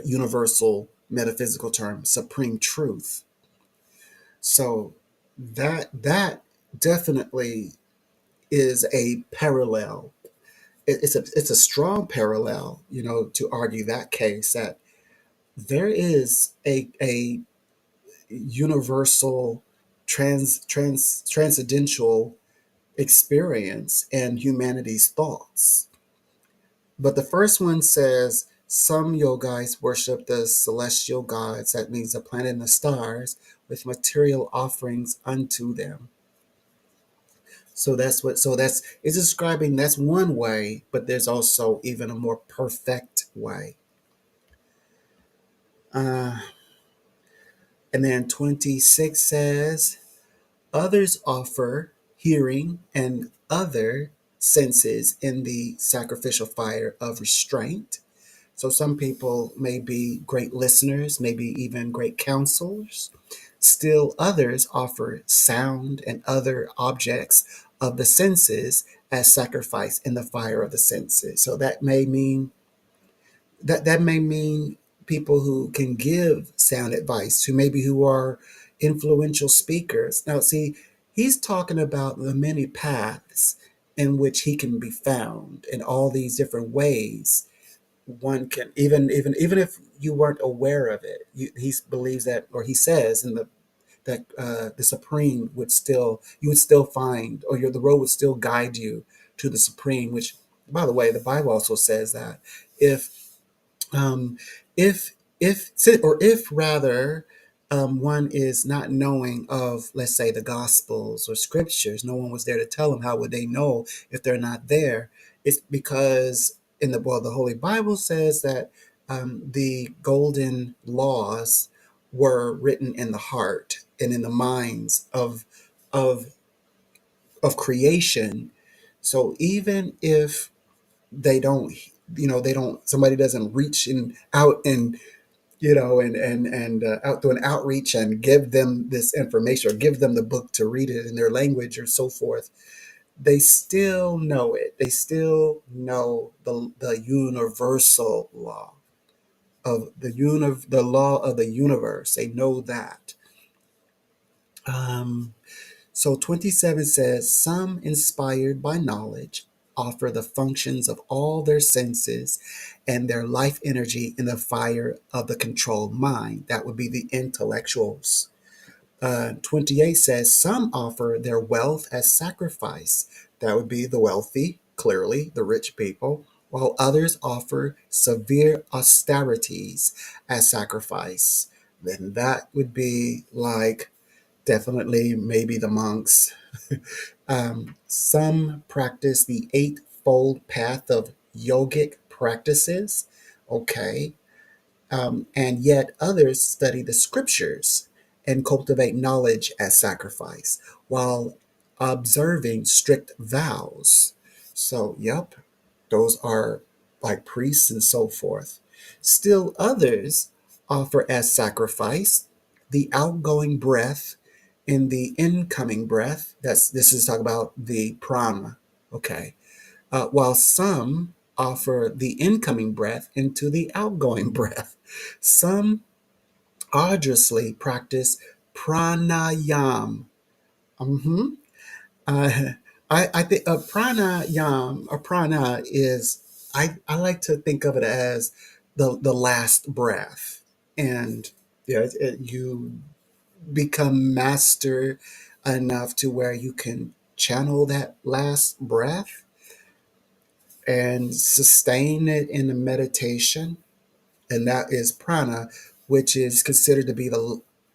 universal metaphysical term, supreme truth. So that definitely is a parallel. It's a strong parallel, to argue that case, that there is a universal transcendental experience in humanity's thoughts. But the first one says some yogis worship the celestial gods, that means the planet and the stars, with material offerings unto them. So that's it's describing, that's one way, but there's also even a more perfect way. Uh, and then 26 says, others offer hearing and other senses in the sacrificial fire of restraint. So some people may be great listeners, maybe even great counselors. Still others offer sound and other objects of the senses as sacrifice in the fire of the senses. So that may mean people who can give sound advice, who are influential speakers. Now, see, he's talking about the many paths in which he can be found in all these different ways. One can, even if you weren't aware of it, he believes that, or he says in the supreme you would still find, or the road would still guide you to the supreme. Which, by the way, the Bible also says that if um, if rather, one is not knowing of, let's say, the Gospels or Scriptures, no one was there to tell them. How would they know if they're not there? It's because the Holy Bible says that the golden laws were written in the heart and in the minds of of creation. So even if they don't, somebody doesn't reach out and out do an outreach and give them this information, or give them the book to read it in their language or so forth, they still know it. They still know the universal law of the law of the universe. They know that. Um, so 27 says, some inspired by knowledge offer the functions of all their senses and their life energy in the fire of the controlled mind. That would be the intellectuals. 28 says, some offer their wealth as sacrifice. That would be the wealthy, clearly, the rich people, while others offer severe austerities as sacrifice. Then that would be like definitely maybe the monks. Some practice the eightfold path of yogic practices. Okay. And yet others study the scriptures and cultivate knowledge as sacrifice while observing strict vows. So, yep, those are like priests and so forth. Still others offer as sacrifice the outgoing breath and the incoming breath. This is talking about the prana. Okay. While some offer the incoming breath into the outgoing breath. Some arduously practice pranayam. hmm Uh, I think a pranayam, a prana is, I like to think of it as the last breath. And yeah, you become master enough to where you can channel that last breath and sustain it in the meditation, and that is prana, which is considered to be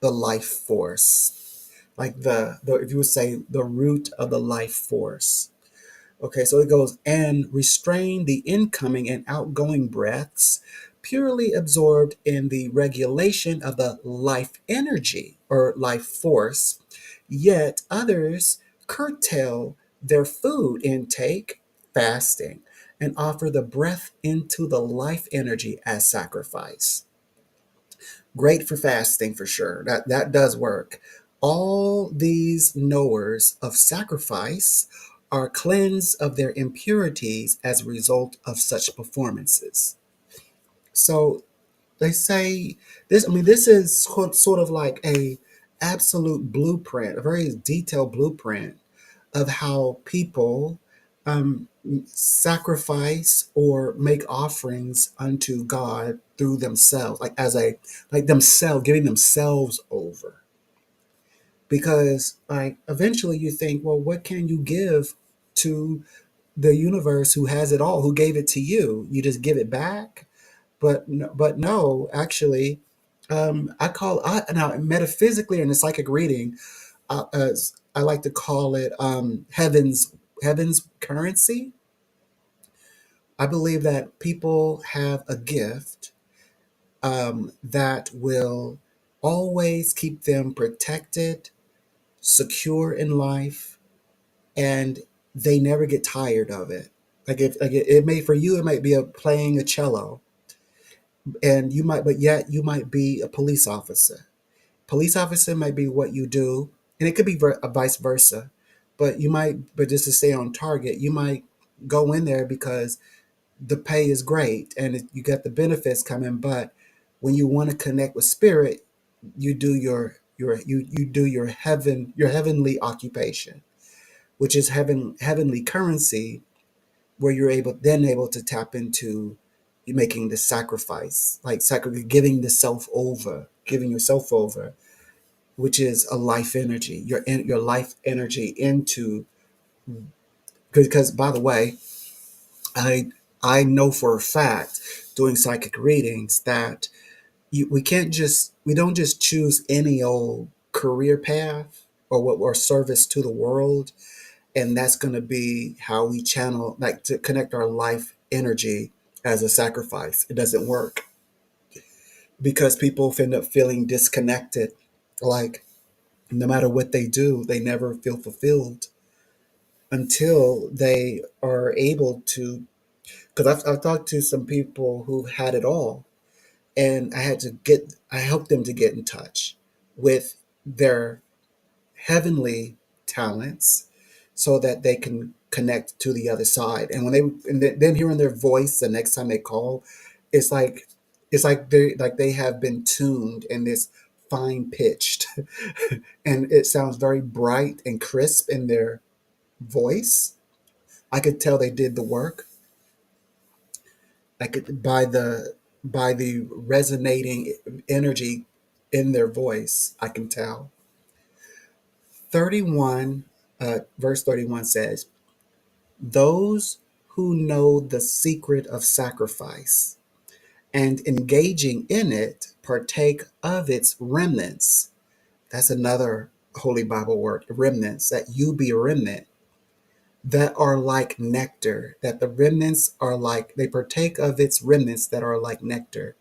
the life force, like the if you would say the root of the life force. Okay, so it goes, and restrain the incoming and outgoing breaths, purely absorbed in the regulation of the life energy or life force. Yet others curtail their food intake, fasting, and offer the breath into the life energy as sacrifice. Great for fasting for sure. That does work. All these knowers of sacrifice are cleansed of their impurities as a result of such performances. So they say this. I mean, this is sort of like a absolute blueprint, a very detailed blueprint of how people um, sacrifice or make offerings unto God through themselves, like as a like themselves giving themselves over. Because like eventually you think, well, what can you give to the universe who has it all, who gave it to you? You just give it back, but no, actually, I now metaphysically in the psychic reading, as I like to call it, heaven's currency. I believe that people have a gift that will always keep them protected, secure in life, and they never get tired of it. Like it may for you, it might be a playing a cello, and you might, but yet you might be a police officer. Police officer might be what you do, and it could be vice versa. But you might, but just to stay on target, you might go in there because the pay is great and you got the benefits coming. But when you want to connect with spirit, you do you do your heavenly occupation, which is heavenly currency, where you're able to tap into making the sacrifice, like giving the self over, giving yourself over, which is a life energy, your life energy into, because by the way, I I know for a fact doing psychic readings that we don't just choose any old career path or what or service to the world, and that's going to be how we channel, like to connect our life energy as a sacrifice. It doesn't work because people end up feeling disconnected, like no matter what they do, they never feel fulfilled until they are able to. Because I've talked to some people who've had it all, and I helped them to get in touch with their heavenly talents, so that they can connect to the other side. And when they and then hearing their voice the next time they call, it's like they have been tuned in this fine pitched, and it sounds very bright and crisp in their voice. I could tell they did the work. I could by the resonating energy in their voice. I can tell. 31 verse 31 says, those who know the secret of sacrifice and engaging in it partake of its remnants. That's another Holy Bible word, remnants, that you be a remnant, that are like nectar, that the remnants are like, they partake of its remnants that are like nectar.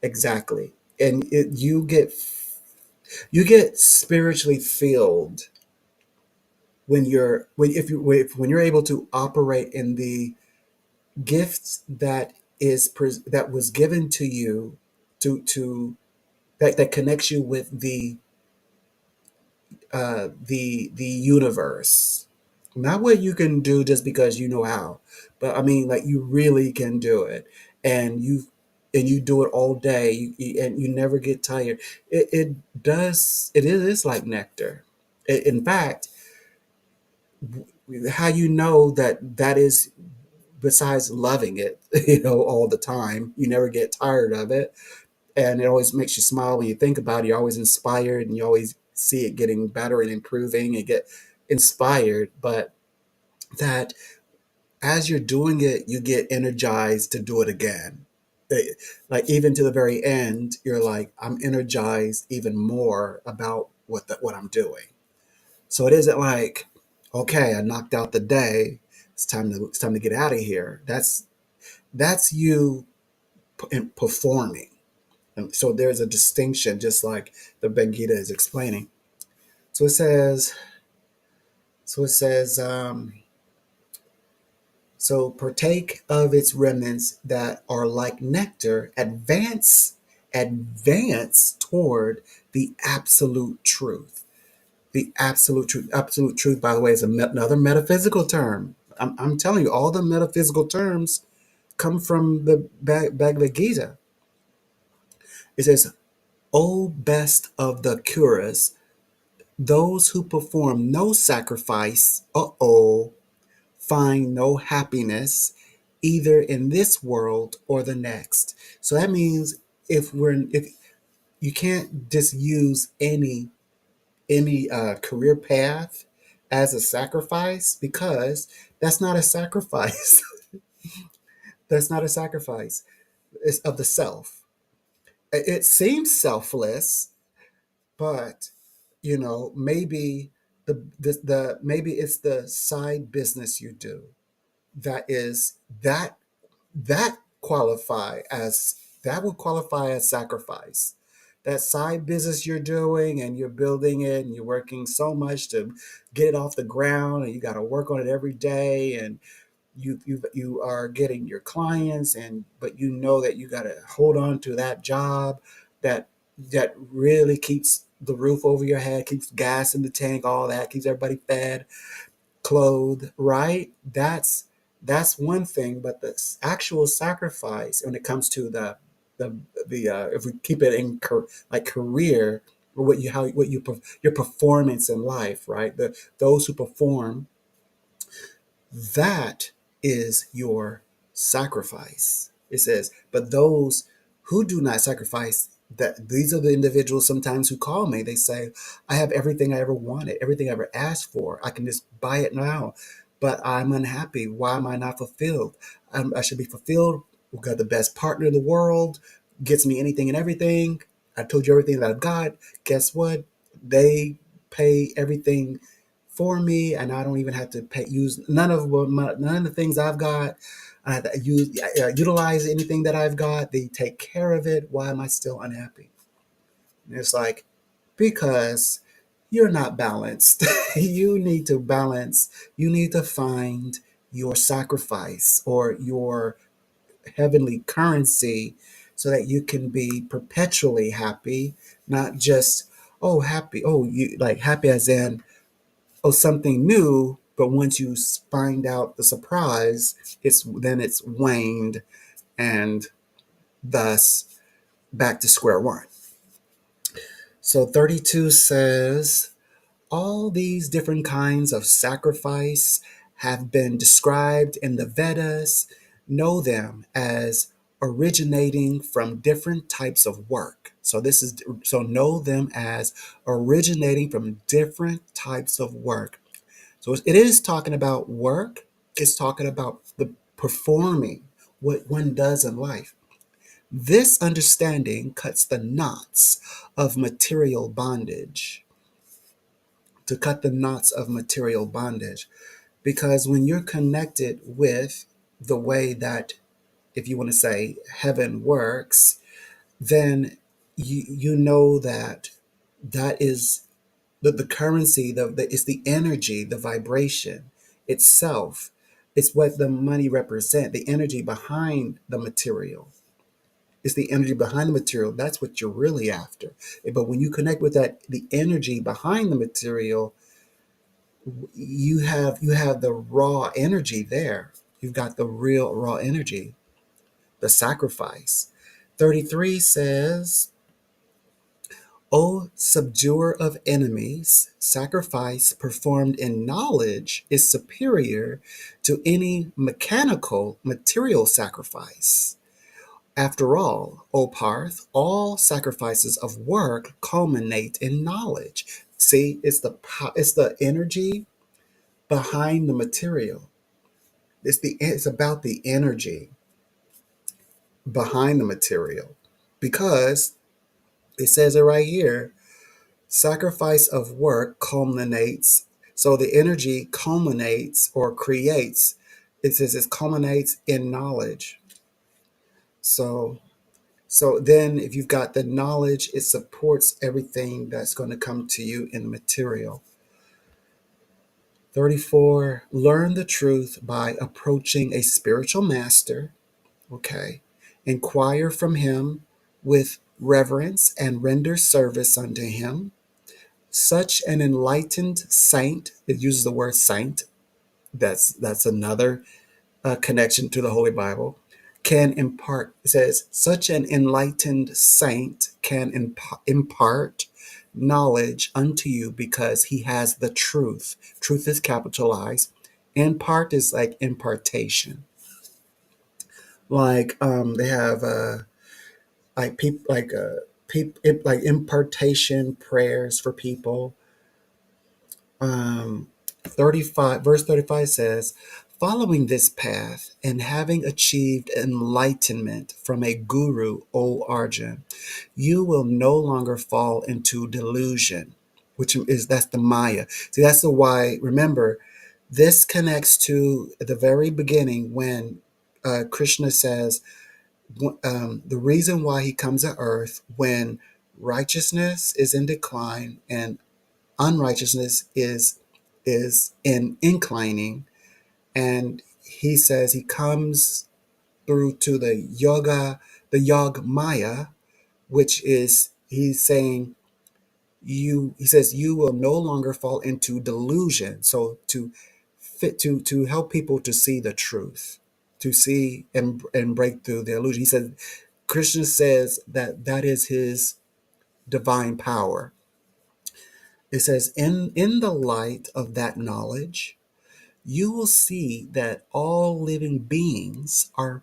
Exactly. And you get spiritually filled when when you're able to operate in the gifts that was given to you to that connects you with the universe. Not what you can do just because you know how, but I mean, like, you really can do it, and you do it all day, and you never get tired. It is like nectar. In fact, how you know that is, besides loving it, all the time, you never get tired of it, and it always makes you smile when you think about it. You're always inspired, and you always see it getting better and improving and get inspired. But that as you're doing it, you get energized to do it again. Like, even to the very end, you're like, I'm energized even more about what I'm doing. So it isn't like, okay, I knocked out the day. It's time to get out of here. That's you performing. And so there's a distinction, just like the Bhagavad Gita is explaining. So it says, so it says, so partake of its remnants that are like nectar, advance toward the absolute truth. The absolute truth. Absolute truth, by the way, is another metaphysical term. I'm telling you, all the metaphysical terms come from the Bhagavad Gita. It says, O best of the Kuras, those who perform no sacrifice, find no happiness either in this world or the next. So that means, if you can't just use any career path as a sacrifice, because that's not a sacrifice. That's not a sacrifice. It's of the self. It seems selfless, but maybe maybe it's the side business you do that is that that would qualify as sacrifice. That side business you're doing, and you're building it, and you're working so much to get it off the ground, and you got to work on it every day, and you are getting your clients, and but you know that you got to hold on to that job that really keeps the roof over your head, keeps gas in the tank, all that, keeps everybody fed, clothed, right? That's one thing. But the actual sacrifice, when it comes to the if we keep it in like career, or your performance in life, right? Those who perform, that is your sacrifice. It says, but those who do not sacrifice, that these are the individuals sometimes who call me. They say, I have everything I ever wanted, everything I ever asked for. I can just buy it now, but I'm unhappy. Why am I not fulfilled? I should be fulfilled. We've got the best partner in the world, gets me anything and everything. I told you everything that I've got. Guess what? They pay everything for me, and I don't even have to use none of the things I've got. I have to utilize anything that I've got. They take care of it. Why am I still unhappy? And it's like, because you're not balanced. You need to balance. You need to find your sacrifice, or your heavenly currency, so that you can be perpetually happy, not just, oh, happy. Oh, you like happy as in, oh, something new, But once you find out the surprise, it's waned, and thus back to square one. So 32 says, all these different kinds of sacrifice have been described in the Vedas. Know them as originating from different types of work. So know them as originating from different types of work. So it is talking about work. It's talking about the performing what one does in life. This understanding cuts the knots of material bondage. To cut the knots of material bondage. Because when you're connected with the way that, if you want to say, heaven works, then you know that that is the currency, it's the energy, the vibration itself. It's what the money represent, the energy behind the material. It's the energy behind the material. That's what you're really after. But when you connect with that, the energy behind the material, you have the raw energy there. You've got the real raw energy, the sacrifice. 33 says, O subduer of enemies, sacrifice performed in knowledge is superior to any mechanical material sacrifice. After all, O Parth, all sacrifices of work culminate in knowledge. See, it's the energy behind the material. It's about the energy behind the material, because it says it right here. Sacrifice of work culminates. So the energy culminates or creates. It says it culminates in knowledge. So then if you've got the knowledge, it supports everything that's going to come to you in the material. 34, learn the truth by approaching a spiritual master. Okay. Inquire from him with reverence and render service unto him. Such an enlightened saint, it uses the word saint, that's another connection to the Holy Bible, can impart, it says, such an enlightened saint can impart knowledge unto you because he has the truth. Truth is capitalized. Impart is like impartation. Like they have like people like impartation prayers for people. 35 verse 35 says, following this path and having achieved enlightenment from a guru, O Arjun, you will no longer fall into delusion, which is, that's the Maya. See, that's the why. Remember, this connects to the very beginning when Krishna says, the reason why he comes to earth when righteousness is in decline and unrighteousness is in inclining, and he says he comes through to the yog maya, which is, he's saying, he says you will no longer fall into delusion. So to help people to see the truth, to see and break through the illusion. He said, Krishna says that is his divine power. It says, in the light of that knowledge, you will see that all living beings are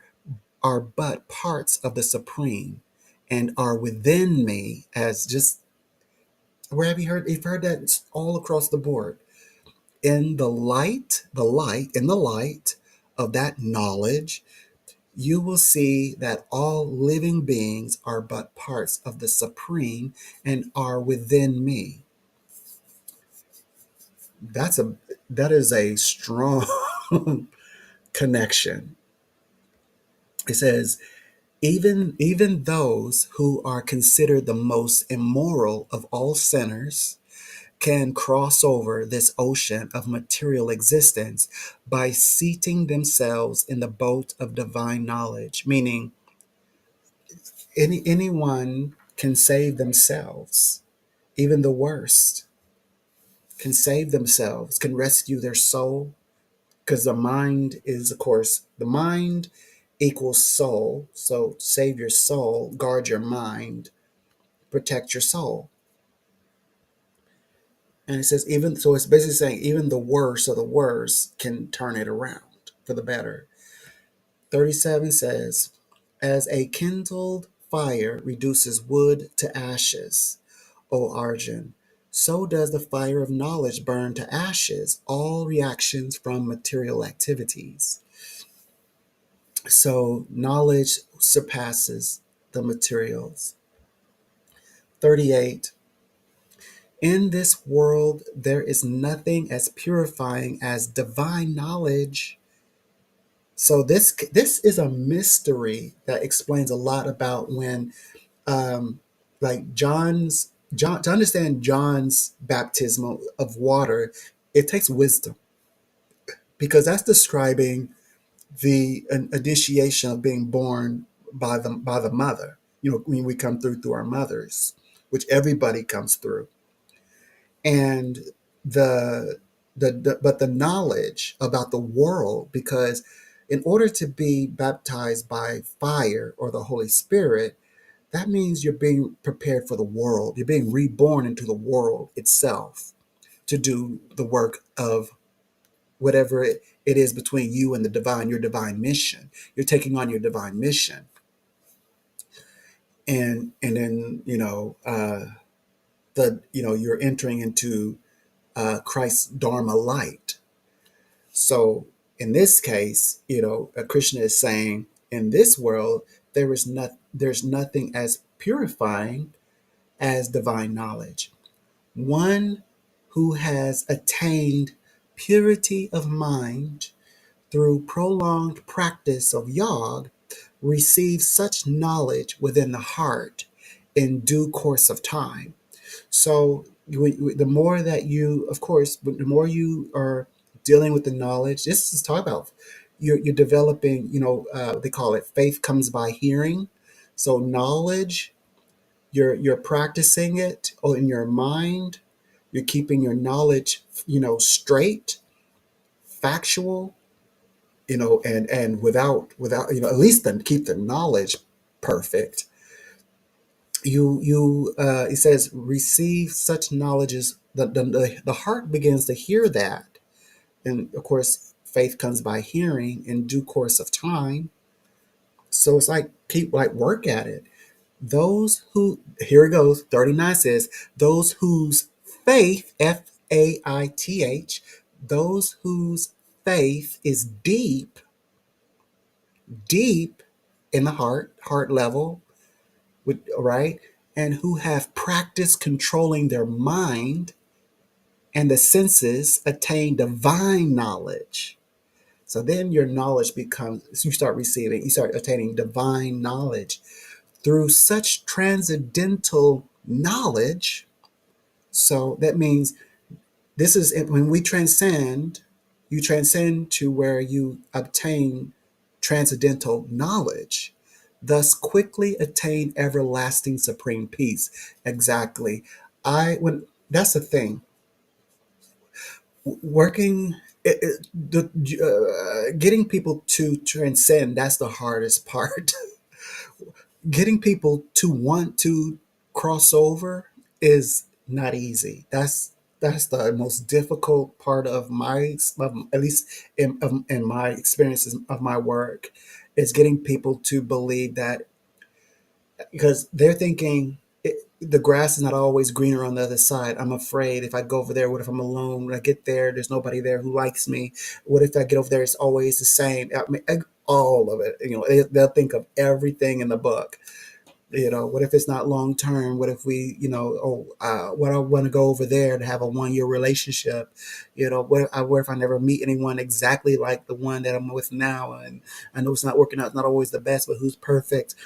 but parts of the Supreme and are within me. As just, where have you heard? You've heard that it's all across the board. In in the light of that knowledge, you will see that all living beings are but parts of the Supreme and are within me. That's a that is a strong connection. It says, even those who are considered the most immoral of all sinners can cross over this ocean of material existence by seating themselves in the boat of divine knowledge. Meaning, anyone can save themselves, even the worst. can save themselves, can rescue their soul, because the mind is, of course, the mind equals soul. So save your soul, guard your mind, protect your soul. And it says, even so, it's basically saying even the worst of the worst can turn it around for the better. 37 says, as a kindled fire reduces wood to ashes, O Arjun, so does the fire of knowledge burn to ashes all reactions from material activities. So knowledge surpasses the materials. 38. In this world, there is nothing as purifying as divine knowledge. So this is a mystery that explains a lot about when, um, like John, to understand John's baptism of water, it takes wisdom, because that's describing the initiation of being born by the mother. When we come through our mothers, which everybody comes through, and the but the knowledge about the world, because in order to be baptized by fire or the Holy Spirit, that means you're being prepared for the world. You're being reborn into the world itself to do the work of whatever it is between you and the divine, your divine mission. You're taking on your divine mission. And then, you're entering into Christ's Dharma light. So in this case, Krishna is saying, in this world, there's nothing as purifying as divine knowledge. One who has attained purity of mind through prolonged practice of yog receives such knowledge within the heart in due course of time. So the more that you, of course, the more you are dealing with the knowledge, this is talk about you're developing. They call it faith comes by hearing. So knowledge, you're practicing it in your mind. You're keeping your knowledge, straight, factual, and without at least then keep the knowledge perfect. It says receive such knowledge as the heart begins to hear that, and of course faith comes by hearing in due course of time. So it's like keep like work at it. Those who, here it goes, 39 says, those whose faith, faith, those whose faith is deep in the heart level, right? And who have practiced controlling their mind and the senses attain divine knowledge. So then your knowledge becomes, you start attaining divine knowledge through such transcendental knowledge. So that means this is when we transcend, you transcend to where you obtain transcendental knowledge, thus quickly attain everlasting supreme peace. Exactly. When that's the thing. Working, getting people to transcend, that's the hardest part. Getting people to want to cross over is not easy. That's the most difficult part of at least in my experiences of my work, is getting people to believe that, because they're thinking the grass is not always greener on the other side. I'm afraid if I go over there, what if I'm alone? When I get there, there's nobody there who likes me. What if I get over there, it's always the same? I mean, all of it. They'll think of everything in the book. What if it's not long term? What if we, what I want to go over there to have a 1 year relationship? What if I never meet anyone exactly like the one that I'm with now? And I know it's not working out, it's not always the best, but who's perfect?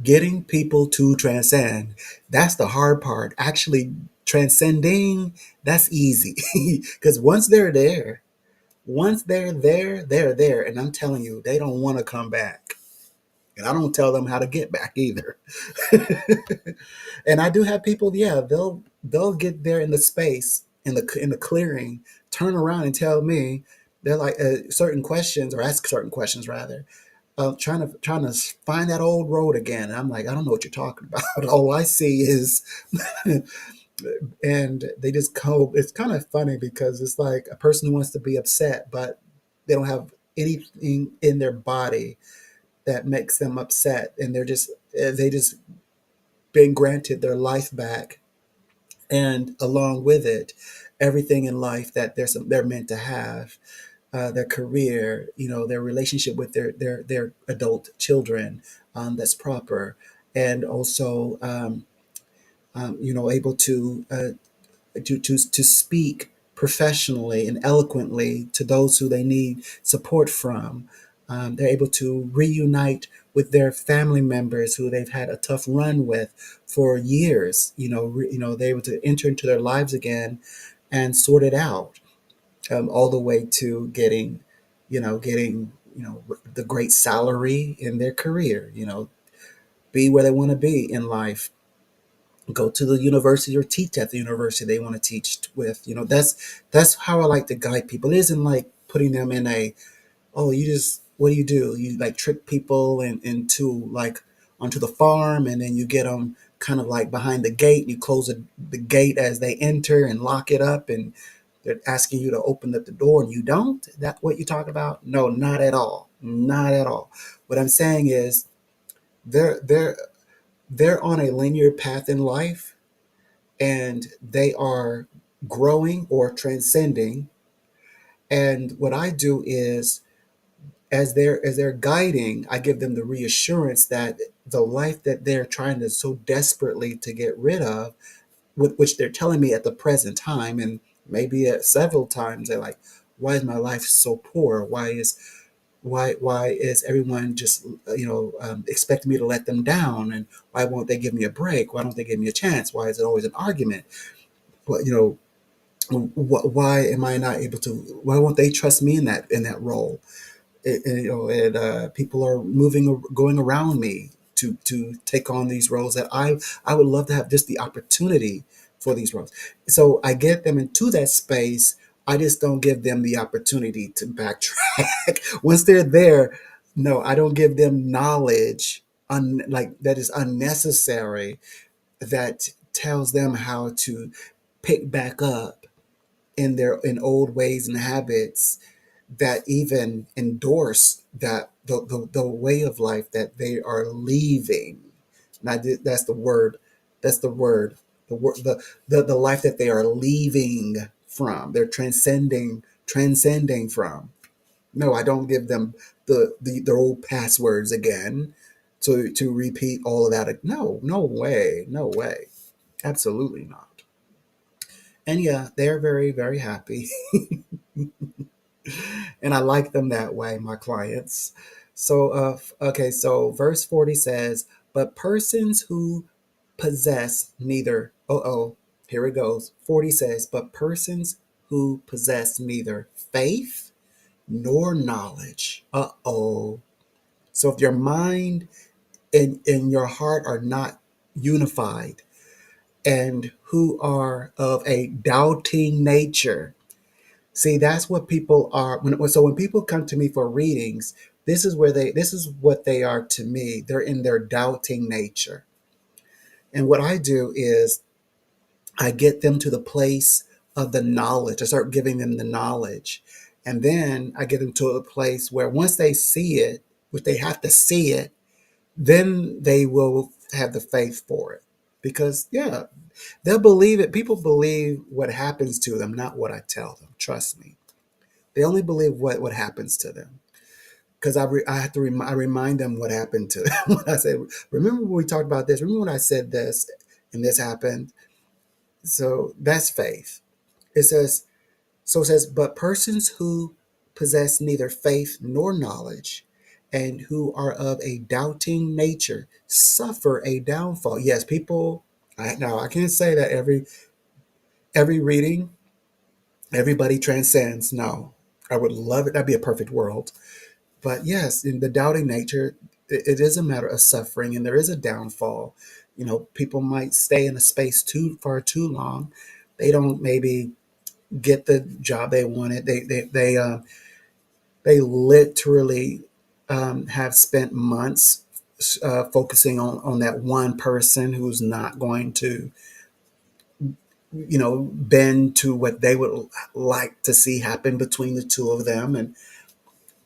Getting people to transcend, that's the hard part. Actually transcending, that's easy. Because once they're there, they're there. And I'm telling you, they don't want to come back. And I don't tell them how to get back either. And I do have people, yeah, they'll get there in the space, in the clearing, turn around and tell me they're like certain questions, or ask certain questions rather, trying to find that old road again. And I'm like, I don't know what you're talking about. All I see is, and they just go. It's kind of funny because it's like a person who wants to be upset, but they don't have anything in their body that makes them upset, and they just been granted their life back, and along with it, everything in life that they're meant to have, their career, their relationship with their adult children, that's proper, and also able to speak professionally and eloquently to those who they need support from. They're able to reunite with their family members who they've had a tough run with for years. They're able to enter into their lives again and sort it out, all the way to getting the great salary in their career. Be where they want to be in life, go to the university or teach at the university they want to teach with. That's how I like to guide people. It isn't like putting them in a, oh, you just, what do, you like trick people into like onto the farm, and then you get them kind of like behind the gate, and you close the gate as they enter and lock it up, and they're asking you to open up the door and you don't. That what you talk about? No, not at all, not at all. What I'm saying is they're they're on a linear path in life, and they are growing or transcending. And what I do is, as they're guiding, I give them the reassurance that the life that they're trying to so desperately to get rid of, which they're telling me at the present time, and maybe at several times, they're like, why is my life so poor? Why is everyone just expecting me to let them down? And why won't they give me a break? Why don't they give me a chance? Why is it always an argument? But why am I not able to? Why won't they trust me in that role? And people are going around me to take on these roles that I would love to have just the opportunity for these roles. So I get them into that space. I just don't give them the opportunity to backtrack. Once they're there, no, I don't give them knowledge like that is unnecessary, that tells them how to pick back up in old ways and habits, that even endorse that the way of life that they are leaving. That's the word. That's the word. The life that they are leaving from. They're transcending from. No, I don't give them their old passwords again to repeat all of that. No, no way, no way, absolutely not. And yeah, they're very, very happy. And I like them that way, my clients. So, okay, so verse 40 says, but persons who possess neither, here it goes. 40 says, but persons who possess neither faith nor knowledge. So if your mind and your heart are not unified, and who are of a doubting nature. See, that's what people are. So when people come to me for readings, this is what they are to me. They're in their doubting nature. And what I do is I get them to the place of the knowledge. I start giving them the knowledge. And then I get them to a place where once they see it, which they have to see it, then they will have the faith for it. Because, yeah, they'll believe it. People believe what happens to them, not what I tell them. Trust me. They only believe what happens to them. Because I have to I remind them what happened to them. When I say, remember when we talked about this? Remember when I said this and this happened? So that's faith. It says, but persons who possess neither faith nor knowledge, and who are of a doubting nature, suffer a downfall. Yes, people. Now I can't say that every reading everybody transcends. No, I would love it. That'd be a perfect world. But yes, in the doubting nature, it is a matter of suffering, and there is a downfall. People might stay in a space too long. They don't maybe get the job they wanted. They literally have spent months focusing on that one person who's not going to bend to what they would like to see happen between the two of them,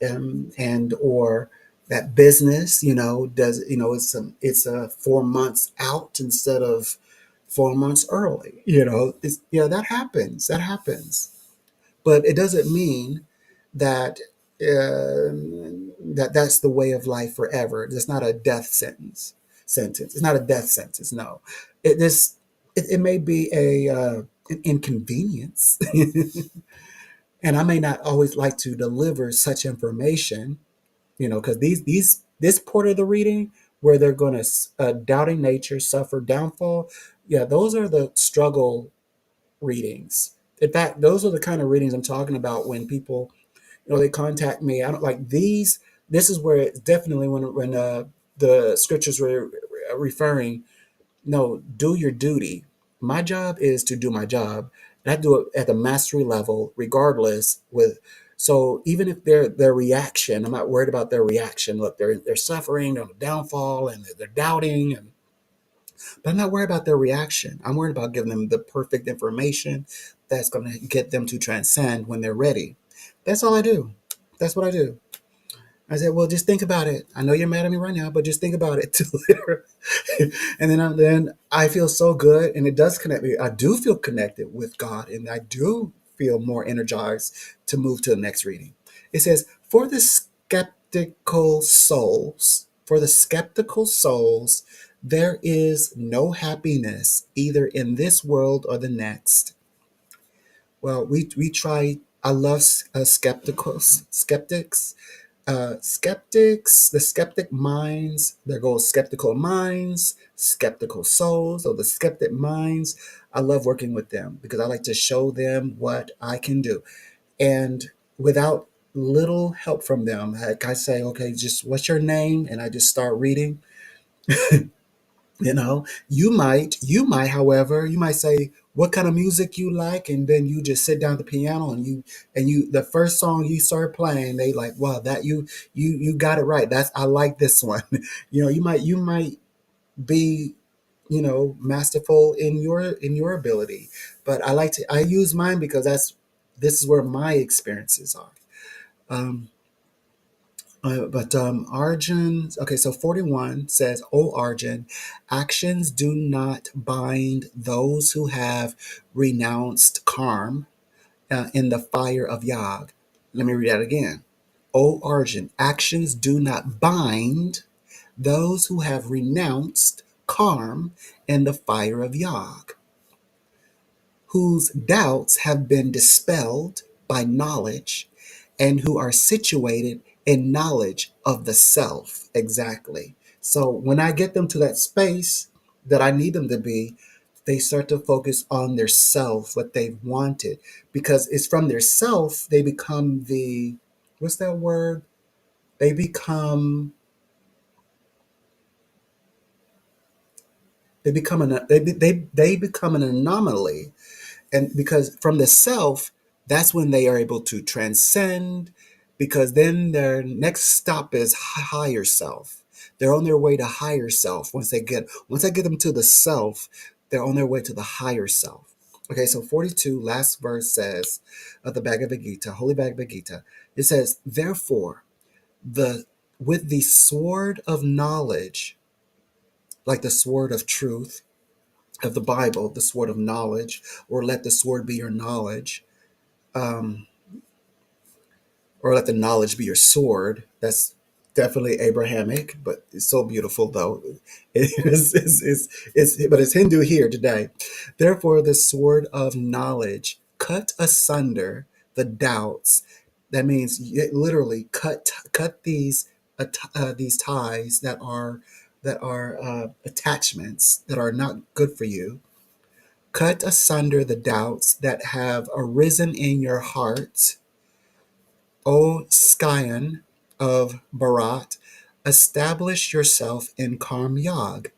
and or that business does it's a 4 months out instead of 4 months early. That happens. But it doesn't mean that that's the way of life forever. It's not a death sentence. It's not a death sentence. No, it may be an inconvenience, and I may not always like to deliver such information. Because this part of the reading where they're going to doubting nature, suffer downfall. Yeah, those are the struggle readings. In fact, those are the kind of readings I'm talking about when people, they contact me. I don't like these. This is where it's definitely when the scriptures were referring. No, do your duty. My job is to do my job. And I do it at the mastery level, regardless. So even if their reaction, I'm not worried about their reaction. Look, they're suffering, they're on a downfall, and they're doubting, but I'm not worried about their reaction. I'm worried about giving them the perfect information that's going to get them to transcend when they're ready. That's all I do. That's what I do. I said, well, just think about it. I know you're mad at me right now, but just think about it later. And then I feel so good, and it does connect me. I do feel connected with God, and I do feel more energized to move to the next reading. It says, for the skeptical souls, there is no happiness either in this world or the next. Well, we try. I love skeptics, the skeptic minds. There goes skeptical minds, skeptical souls, or the skeptic minds. I love working with them because I like to show them what I can do. And without little help from them, like I say, okay, just what's your name? And I just start reading. However, you might say what kind of music you like, and then you just sit down at the piano, and the first song you start playing, they like, wow, that you got it right. I like this one. You might be, masterful in your ability, but I use mine because this is where my experiences are. Um, but Arjun, okay, so 41 says, O Arjun, actions do not bind those who have renounced karma in the fire of Yag. Let me read that again. O Arjun, actions do not bind those who have renounced karma in the fire of Yag, whose doubts have been dispelled by knowledge, and who are situated in knowledge of the self. Exactly. So when I get them to that space that I need them to be, they start to focus on their self, what they've wanted, because it's from their self they become what's that word? They become they become an anomaly. And because from the self, that's when they are able to transcend, because then their next stop is higher self. They're on their way to higher self. Once I get them to the self, they're on their way to the higher self. Okay, so 42, last verse says of the Bhagavad Gita, Holy Bhagavad Gita, it says, therefore, the with the sword of knowledge, like the sword of truth, of the Bible, the sword of knowledge, or let the sword be your knowledge, um, or let the knowledge be your sword. That's definitely Abrahamic, but it's so beautiful though. But it's Hindu here today. Therefore, the sword of knowledge cut asunder the doubts. That means literally cut these ties that are attachments that are not good for you. Cut asunder the doubts that have arisen in your heart, O scion of Bharat. Establish yourself in Karma Yag.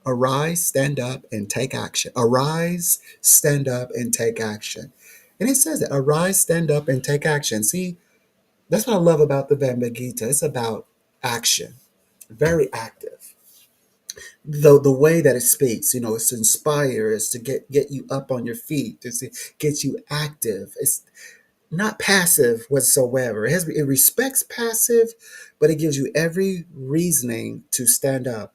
Arise, stand up, and take action. Arise, stand up, and take action. And it says that arise, stand up, and take action. See, that's what I love about the Bhagavad Gita. It's about action, very active. The way that it speaks, it's to inspire, it's to get you up on your feet, it's to get you active. It's not passive whatsoever. It respects passive, but it gives you every reasoning to stand up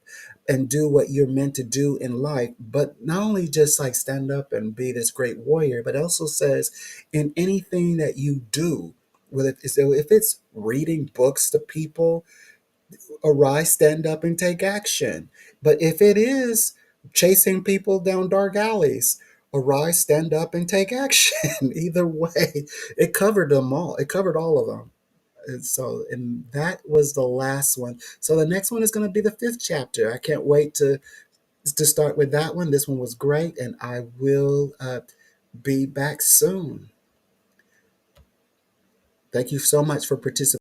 and do what you're meant to do in life. But not only just like stand up and be this great warrior, but it also says in anything that you do, whether if it's reading books to people, arise, stand up, and take action. But if it is chasing people down dark alleys, arise, stand up, and take action. Either way, it covered them all. It covered all of them. And that was the last one. So the next one is going to be the fifth chapter. I can't wait to start with that one. This one was great, and I will be back soon. Thank you so much for participating.